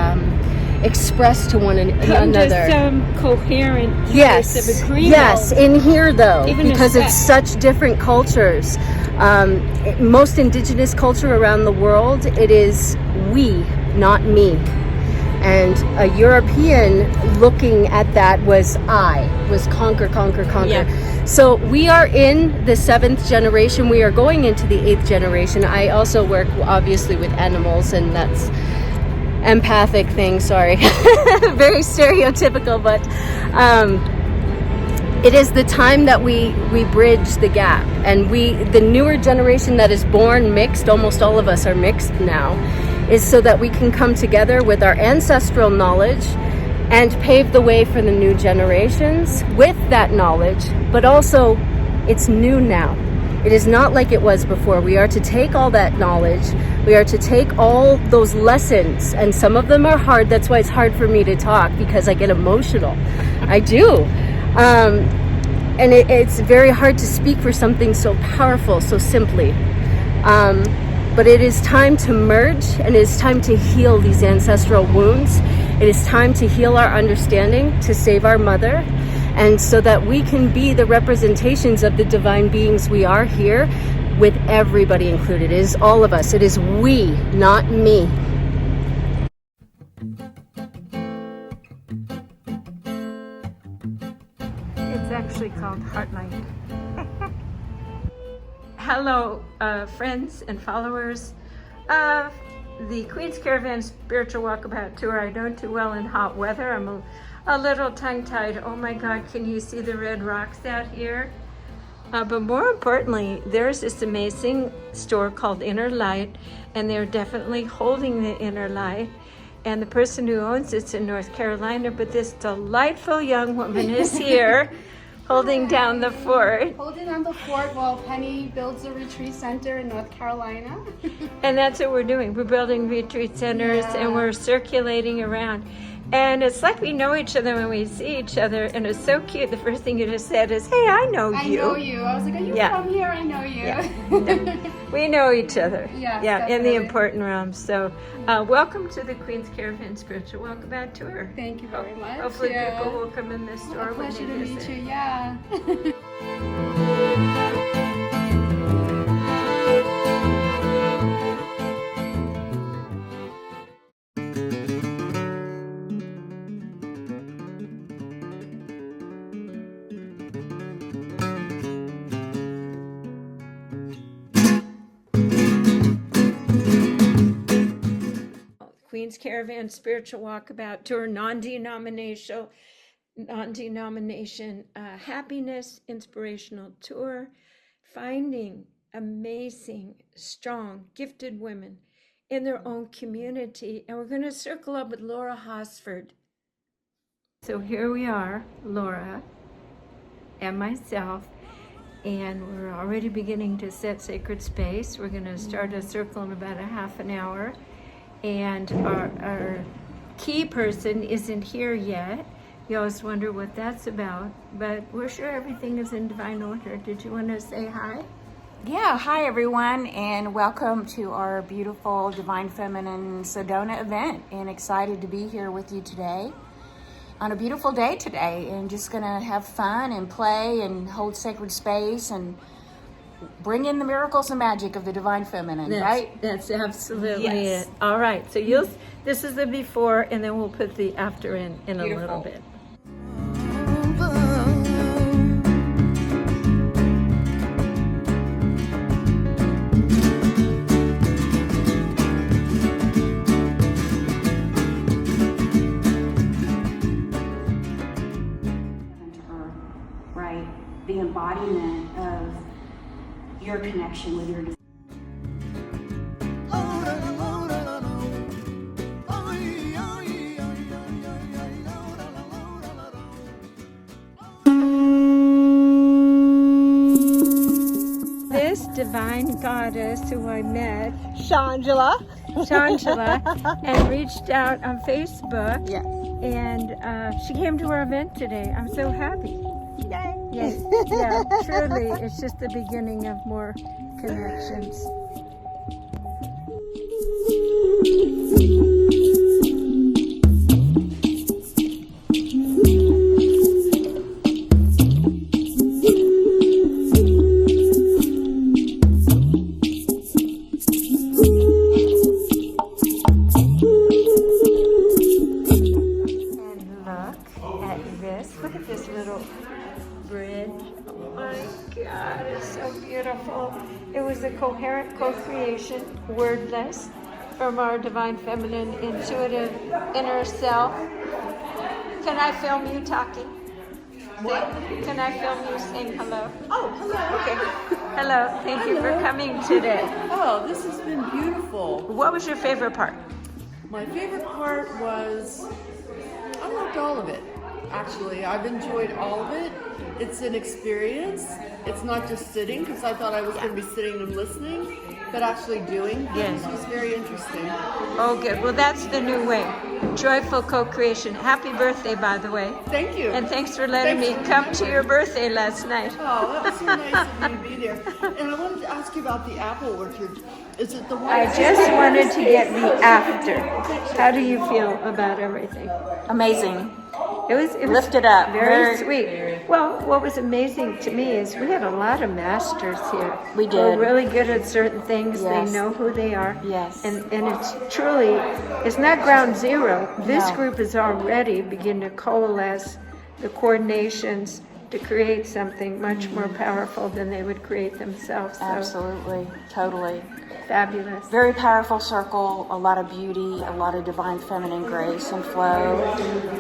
express to one another. Come to some coherent place yes, of agreement. Yes, in here though, Even because it's such different cultures. Most indigenous culture around the world, it is we, not me. And a European looking at that was conquer. Yeah. So we are in the 7th generation. We are going into the 8th generation. I also work obviously with animals, and that's empathic thing, sorry. Very stereotypical, but it is the time that we bridge the gap. And the newer generation that is born mixed, almost all of us are mixed now, is so that we can come together with our ancestral knowledge and pave the way for the new generations with that knowledge. But also, it's new now. It is not like it was before. We are to take all that knowledge. We are to take all those lessons, and some of them are hard. That's why it's hard for me to talk, because I get emotional. I do. And it's very hard to speak for something so powerful, so simply. But it is time to merge, and it is time to heal these ancestral wounds. It is time to heal our understanding, to save our mother, and so that we can be the representations of the divine beings we are here, with everybody included. It is all of us. It is we, not me. It's actually called Heartlight. Hello, friends and followers of the Queens Caravan Spiritual Walkabout Tour. I don't do well in hot weather. I'm a little tongue-tied. Oh my God, can you see the red rocks out here? But more importantly, there's this amazing store called Inner Light, and they're definitely holding the Inner Light. And the person who owns it's in North Carolina, but this delightful young woman is here holding down the fort. Holding down the fort while Penny builds a retreat center in North Carolina. And that's what we're doing. We're building retreat centers and we're circulating around. And it's like we know each other when we see each other, and it's so cute. The first thing you just said is, hey, I know you. I know you. I was like, are you from here? I know you. Yeah. We know each other. Yes, yeah, in definitely. the important realms. So welcome to the Queens Caravan Spiritual Walkabout Tour. Thank you very much. Hopefully people will come in this store when Pleasure they to visit. meet you, yeah. Queens Caravan Spiritual Walkabout Tour, non-denomination happiness inspirational tour, finding amazing, strong, gifted women in their own community. And we're going to circle up with Laura Hosford. So here we are, Laura and myself, and we're already beginning to set sacred space. We're going to start a circle in about a half an hour. And our key person isn't here yet. You always wonder what that's about, but we're sure everything is in divine order. Did you want to say hi? Yeah, hi everyone, and welcome to our beautiful Divine Feminine Sedona event, and excited to be here with you today on a beautiful day today, and just gonna have fun and play and hold sacred space and bring in the miracles and magic of the Divine Feminine, right? That's absolutely Yes. it. All right, so this is the before, and then we'll put the after in a little bit. Right, the embodiment of your connection with your This divine goddess who I met, Shangela, and reached out on Facebook. Yes. And she came to our event today. I'm so happy. Yay. Yes. Yeah, truly, it's just the beginning of more connections. Look at this little bridge. Oh my God, it's so beautiful. It was a coherent co-creation, wordless, from our divine feminine, intuitive inner self. Can I film you talking? What? Can I film you saying hello? Oh, hello. Okay. Hello. Thank you for coming today. Oh, this has been beautiful. What was your favorite part? My favorite part was, I loved all of it. Actually, I've enjoyed all of it. It's an experience. It's not just sitting, because I thought I was going to be sitting and listening. but actually doing things Yes. was very interesting. Oh, good. Well, that's the new way. Joyful co-creation. Happy birthday, by the way. Thank you. And thanks for letting Thanks me for come to remembering. your birthday last night. Oh, that was so nice of you to be there. And I wanted to ask you about the apple orchard. Is it the one? I just wanted to get the after. How do you feel about everything? Amazing. It was Lifted up. very sweet. Well, what was amazing to me is we had a lot of masters here. We who are did. really good at certain things. Yes. They know who they are. Yes. And it's truly, it's not ground zero. This No. group is already beginning to coalesce the coordinations to create something much more powerful than they would create themselves. So, Absolutely. Totally. fabulous. Very powerful circle, a lot of beauty, a lot of divine feminine grace and flow.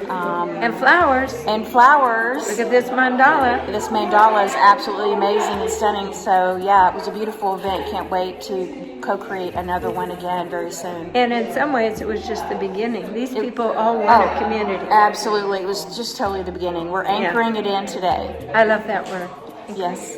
And flowers. And flowers. Look at this mandala. This mandala is absolutely amazing and stunning. So yeah, it was a beautiful event. Can't wait to co-create another one again very soon. And in some ways, it was just the beginning. These people all want a community. Absolutely. It was just totally the beginning. We're anchoring it in today. I love that word. Yes.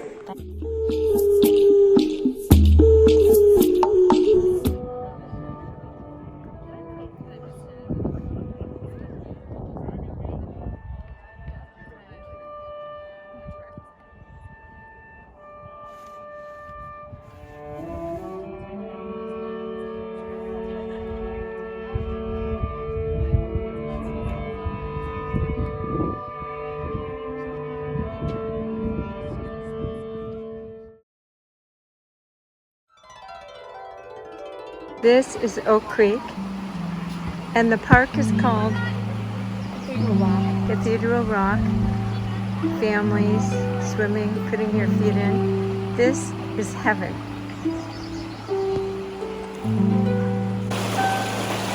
This is Oak Creek, and the park is called Cathedral Rock. Families swimming, putting your feet in. This is heaven.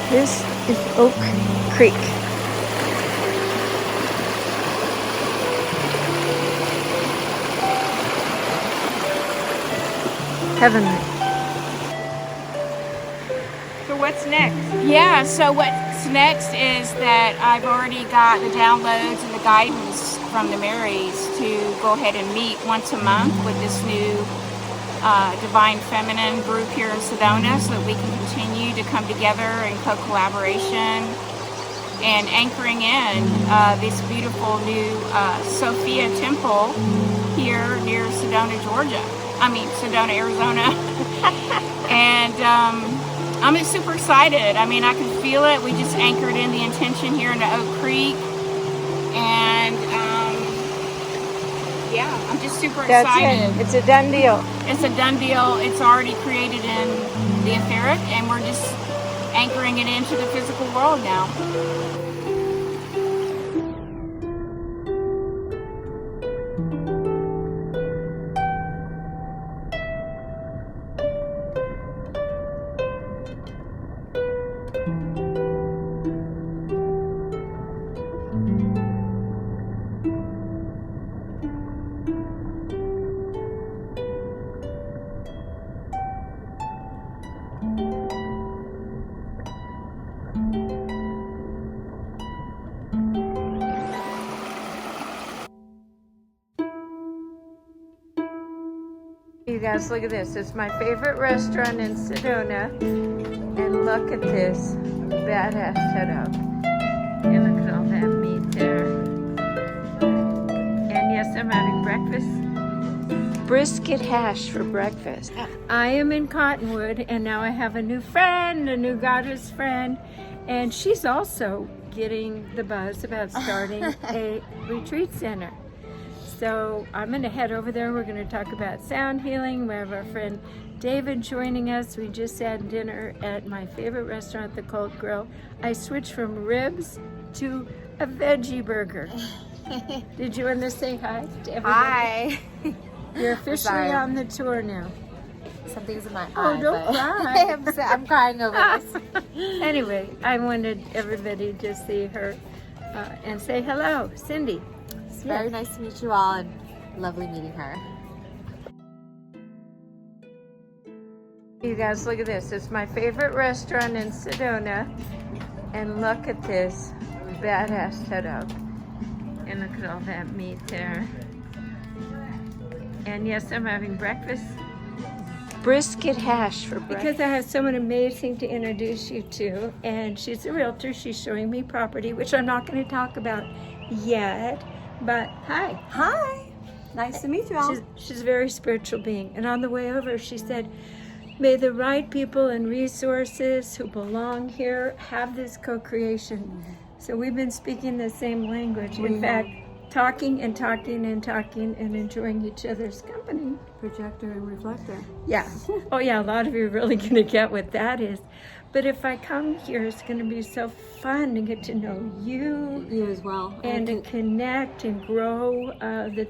This is Oak Creek. Heavenly. So what's next? Yeah, so what's next is that I've already got the downloads and the guidance from the Marys to go ahead and meet once a month with this new Divine Feminine group here in Sedona so that we can continue to come together in co-collaboration and anchoring in this beautiful new Sophia Temple here near Sedona, Sedona, Arizona. And I'm super excited. I mean, I can feel it. We just anchored in the intention here into Oak Creek. And yeah, I'm just super excited. That's it. It's a done deal. It's a done deal. It's already created in the etheric, and we're just anchoring it into the physical world now. You guys, look at this. It's my favorite restaurant in Sedona. And look at this badass setup. And look at all that meat there. And yes, I'm having breakfast. Brisket hash for breakfast. I am in Cottonwood, and now I have a new friend, a new goddess friend. And she's also getting the buzz about starting a retreat center. So I'm going to head over there. We're going to talk about sound healing. We have our friend David joining us. We just had dinner at my favorite restaurant, the Cold Grill. I switched from ribs to a veggie burger. Did you want to say hi to everybody? Hi. You're officially on the tour now. Something's in my eye. Oh, don't cry. I'm crying over this. Anyway, I wanted everybody to see her and say hello, Cindy. It's very nice to meet you all and lovely meeting her. You guys, look at this. It's my favorite restaurant in Sedona. And look at this badass setup. And look at all that meat there. And yes, I'm having breakfast. brisket hash for breakfast. Because I have someone amazing to introduce you to, and she's a realtor. She's showing me property, which I'm not going to talk about yet, but hi. Hi. Nice to meet you all. She's a very spiritual being, and on the way over, she said, may the right people and resources who belong here have this co-creation. So we've been speaking the same language. In fact, talking and talking and talking and enjoying each other's company. Projector and reflector. Yeah. Oh yeah, a lot of you are really going to get what that is. But if I come here, it's going to be so fun to get to know you. You as well. And to connect and grow the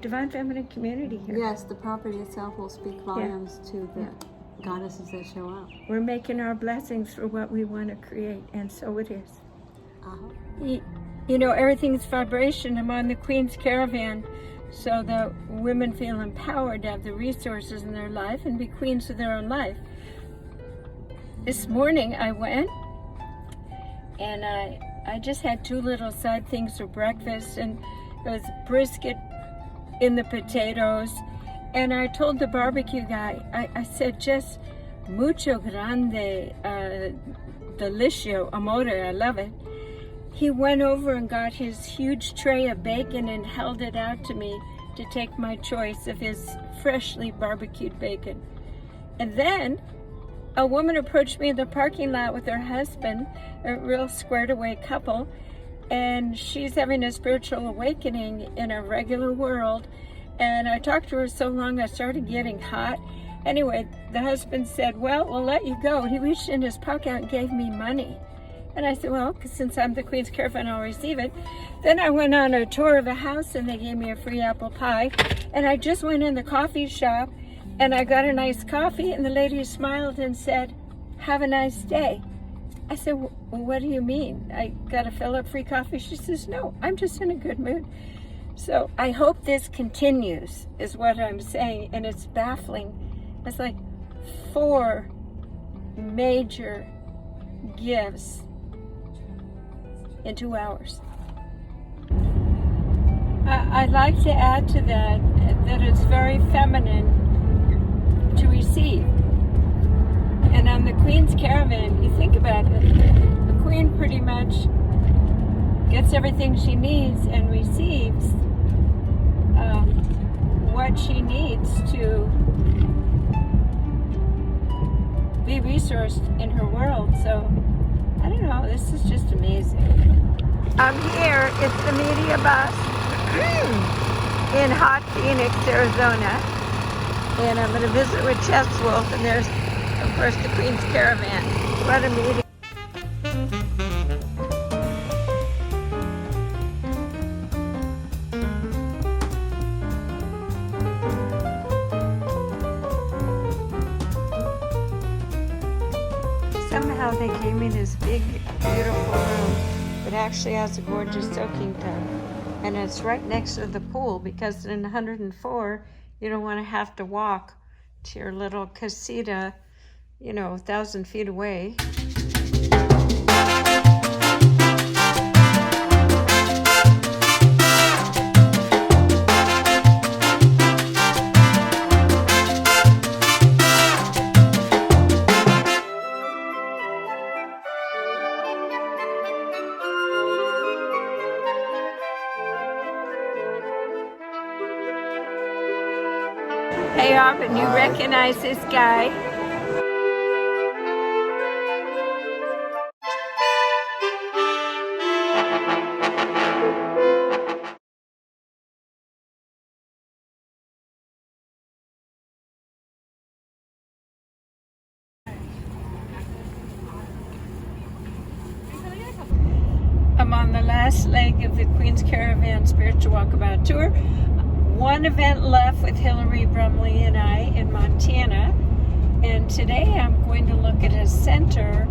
Divine Feminine community here. Yes, the property itself will speak volumes to the goddesses that show up. We're making our blessings for what we want to create, and so it is. You know, everything's vibration. I'm on the Queens Caravan, so the women feel empowered to have the resources in their life and be queens of their own life. This morning I went and I just had 2 little side things for breakfast, and it was brisket in the potatoes, and I told the barbecue guy, I said, just mucho grande, delicioso, amore, I love it. He went over and got his huge tray of bacon and held it out to me to take my choice of his freshly barbecued bacon. And then a woman approached me in the parking lot with her husband, a real squared away couple, and she's having a spiritual awakening in a regular world. And I talked to her so long I started getting hot. Anyway, the husband said, well, we'll let you go. He reached in his pocket and gave me money. And I said, well, since I'm the Queen's Caravan, I'll receive it. Then I went on a tour of a house and they gave me a free apple pie. And I just went in the coffee shop and I got a nice coffee, and the lady smiled and said, have a nice day. I said, well, what do you mean? I got to fill up free coffee? She says, no, I'm just in a good mood. So I hope this continues, is what I'm saying. And it's baffling. It's like 4 major gifts in 2 hours. I'd like to add to that it's very feminine to receive. And on the Queen's Caravan, you think about it, the Queen pretty much gets everything she needs and receives what she needs to be resourced in her world. So, I don't know, this is just amazing. I'm here, it's the media bus in hot Phoenix, Arizona. And I'm going to visit with Chess Wolf, and there's, of course, the Queen's Caravan. What a meeting. Somehow they gave me this big, beautiful room that actually has a gorgeous soaking tub. And it's right next to the pool, because in 104, you don't want to have to walk to your little casita, 1,000 feet away. Hey, Arvin, you recognize this guy? I'm on the last leg of the Queen's Caravan Spiritual Walkabout Tour. One event left with Hillary Brumley and I in Montana, and today I'm going to look at a center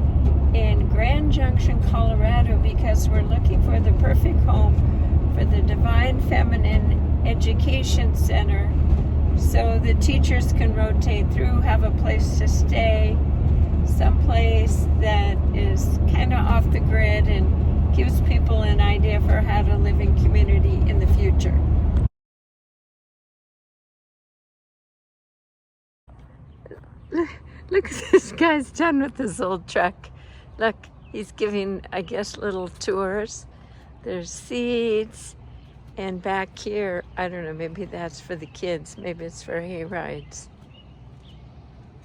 in Grand Junction, Colorado, because we're looking for the perfect home for the Divine Feminine Education Center, so the teachers can rotate through, have a place to stay, someplace that is kind of off the grid and gives people an idea for how to live in community in the future. Look at this guy's done with this old truck. Look, he's giving, I guess, little tours. There's seats. And back here, I don't know, maybe that's for the kids. Maybe it's for hay rides.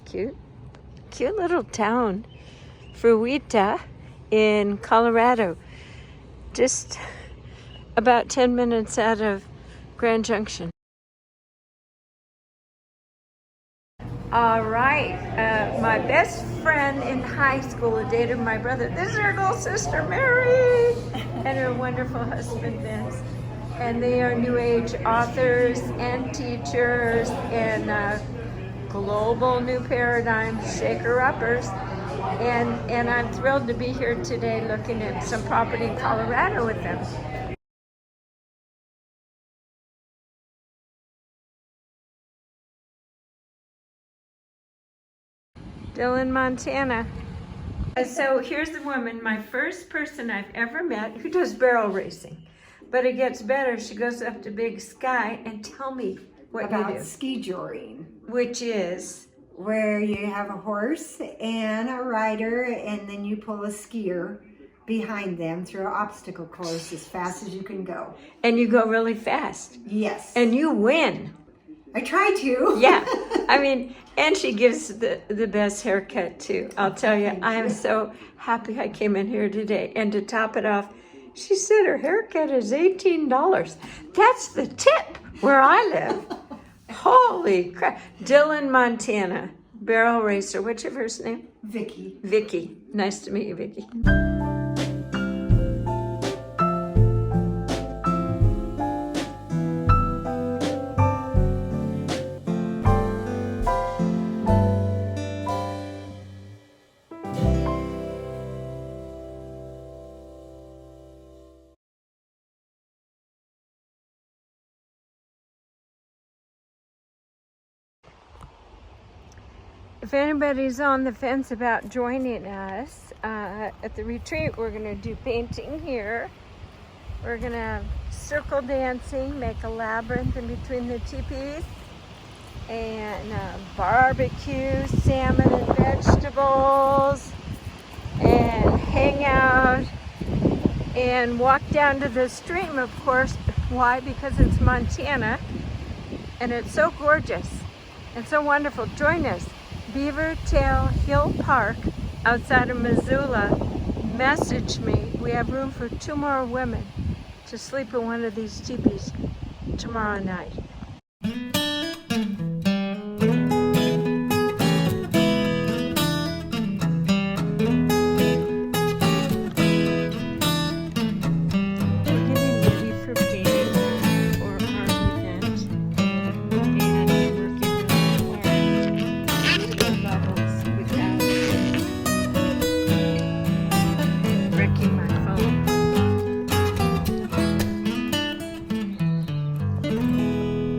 Cute. Cute little town. Fruita in Colorado. Just about 10 minutes out of Grand Junction. All right, my best friend in high school who dated my brother. This is her little sister, Mary, and her wonderful husband, Vince. And they are New Age authors and teachers and global new paradigm shaker-uppers. And I'm thrilled to be here today looking at some property in Colorado with them. Dillon, Montana. So here's the woman, my first person I've ever met who does barrel racing. But it gets better. She goes up to Big Sky and tell me what you do. Ski joring. Which is? Where you have a horse and a rider and then you pull a skier behind them through an obstacle course as fast as you can go. And you go really fast. Yes. And you win. I try to. Yeah. I mean, and she gives the best haircut too. I'll tell you, I am so happy I came in here today. And to top it off, she said her haircut is $18. That's the tip where I live. Holy crap. Dillon, Montana, barrel racer. What's your first name? Vicky. Vicky. Nice to meet you, Vicky. If anybody's on the fence about joining us at the retreat, we're going to do painting here. We're going to have circle dancing, make a labyrinth in between the teepees, and barbecue, salmon and vegetables, and hang out, and walk down to the stream, of course. Why? Because it's Montana, and it's so gorgeous and so wonderful. Join us. Beaver Tail Hill Park outside of Missoula. Message me. We have room for 2 more women to sleep in one of these teepees tomorrow night. phone.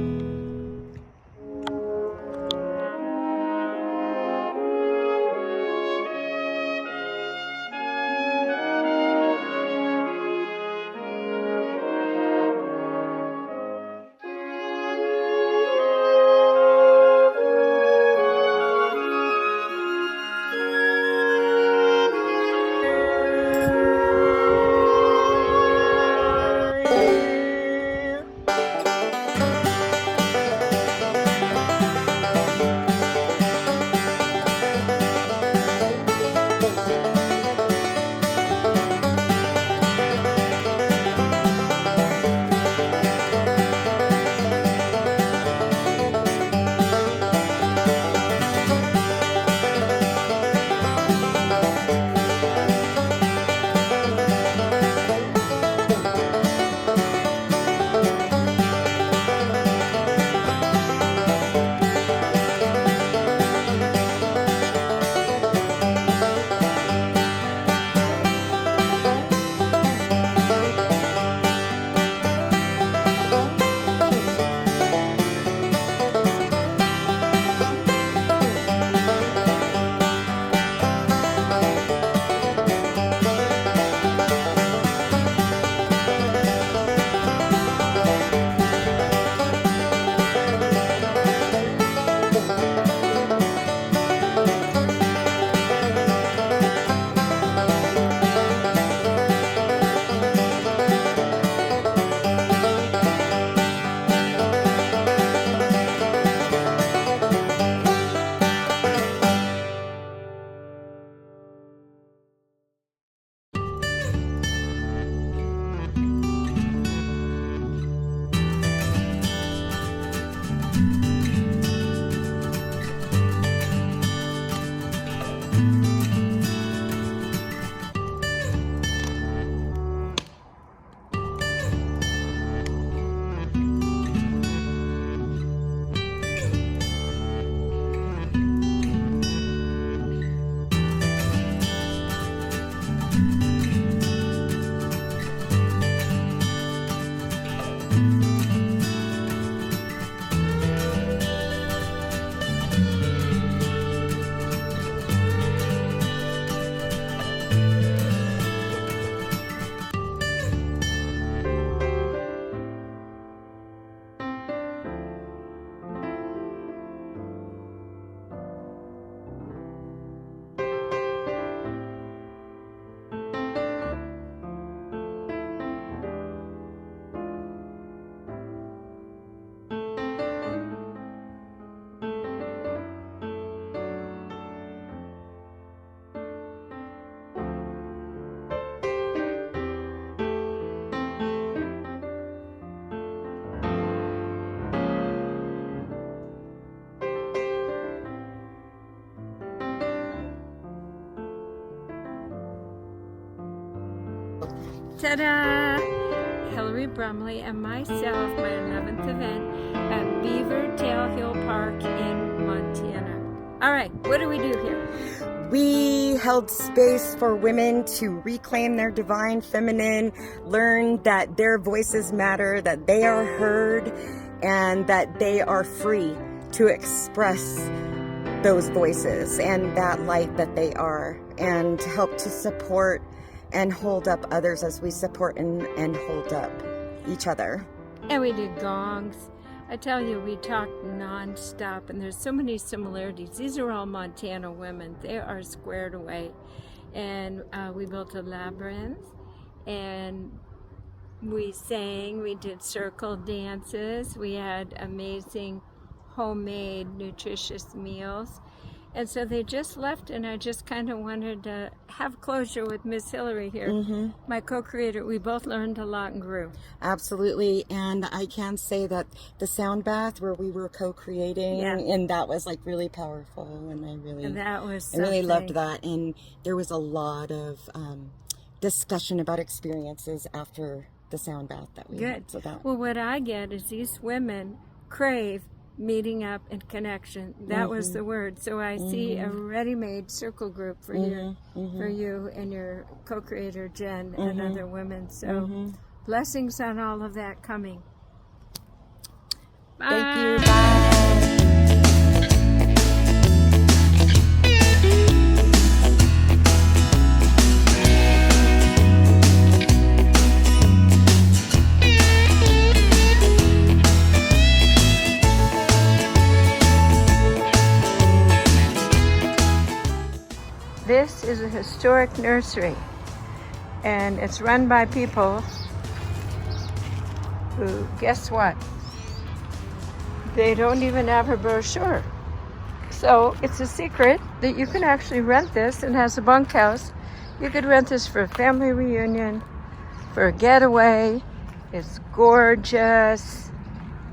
Ta-da! Hillary Brumley and myself, my 11th event at Beaver Tail Hill Park in Montana. All right, what do we do here? We held space for women to reclaim their divine feminine, learn that their voices matter, that they are heard, and that they are free to express those voices and that light that they are, and help to support and hold up others as we support and hold up each other. And we did gongs. I tell you, we talked non-stop, and there's so many similarities. These are all Montana women. They are squared away. And we built a labyrinth, and we sang, we did circle dances, we had amazing homemade nutritious meals. And so they just left, and I just kind of wanted to have closure with Miss Hillary here, my co-creator. We both learned a lot and grew. Absolutely, and I can say that the sound bath where we were co-creating, and that was like really powerful, and I really loved that. And there was a lot of discussion about experiences after the sound bath that we had. So that, well, what I get is these women crave meeting up and connection. That was the word. So I see a ready-made circle group for for you and your co-creator Jen and other women. So blessings on all of that coming. Bye. Thank you. Bye. This is a historic nursery, and it's run by people who, guess what? They don't even have a brochure. So it's a secret that you can actually rent this, and has a bunkhouse. You could rent this for a family reunion, for a getaway. It's gorgeous.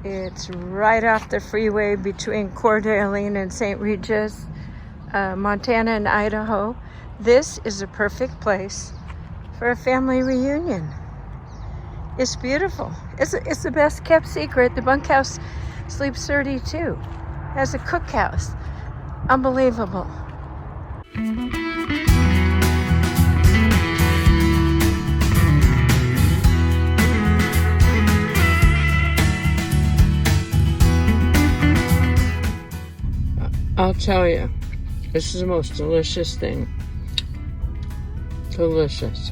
It's right off the freeway between Coeur d'Alene and St. Regis. Montana and Idaho. This is a perfect place for a family reunion. It's beautiful. It's the best kept secret. The bunkhouse sleeps 32. Has a cookhouse. Unbelievable. I'll tell you. This is the most delicious thing. Delicious.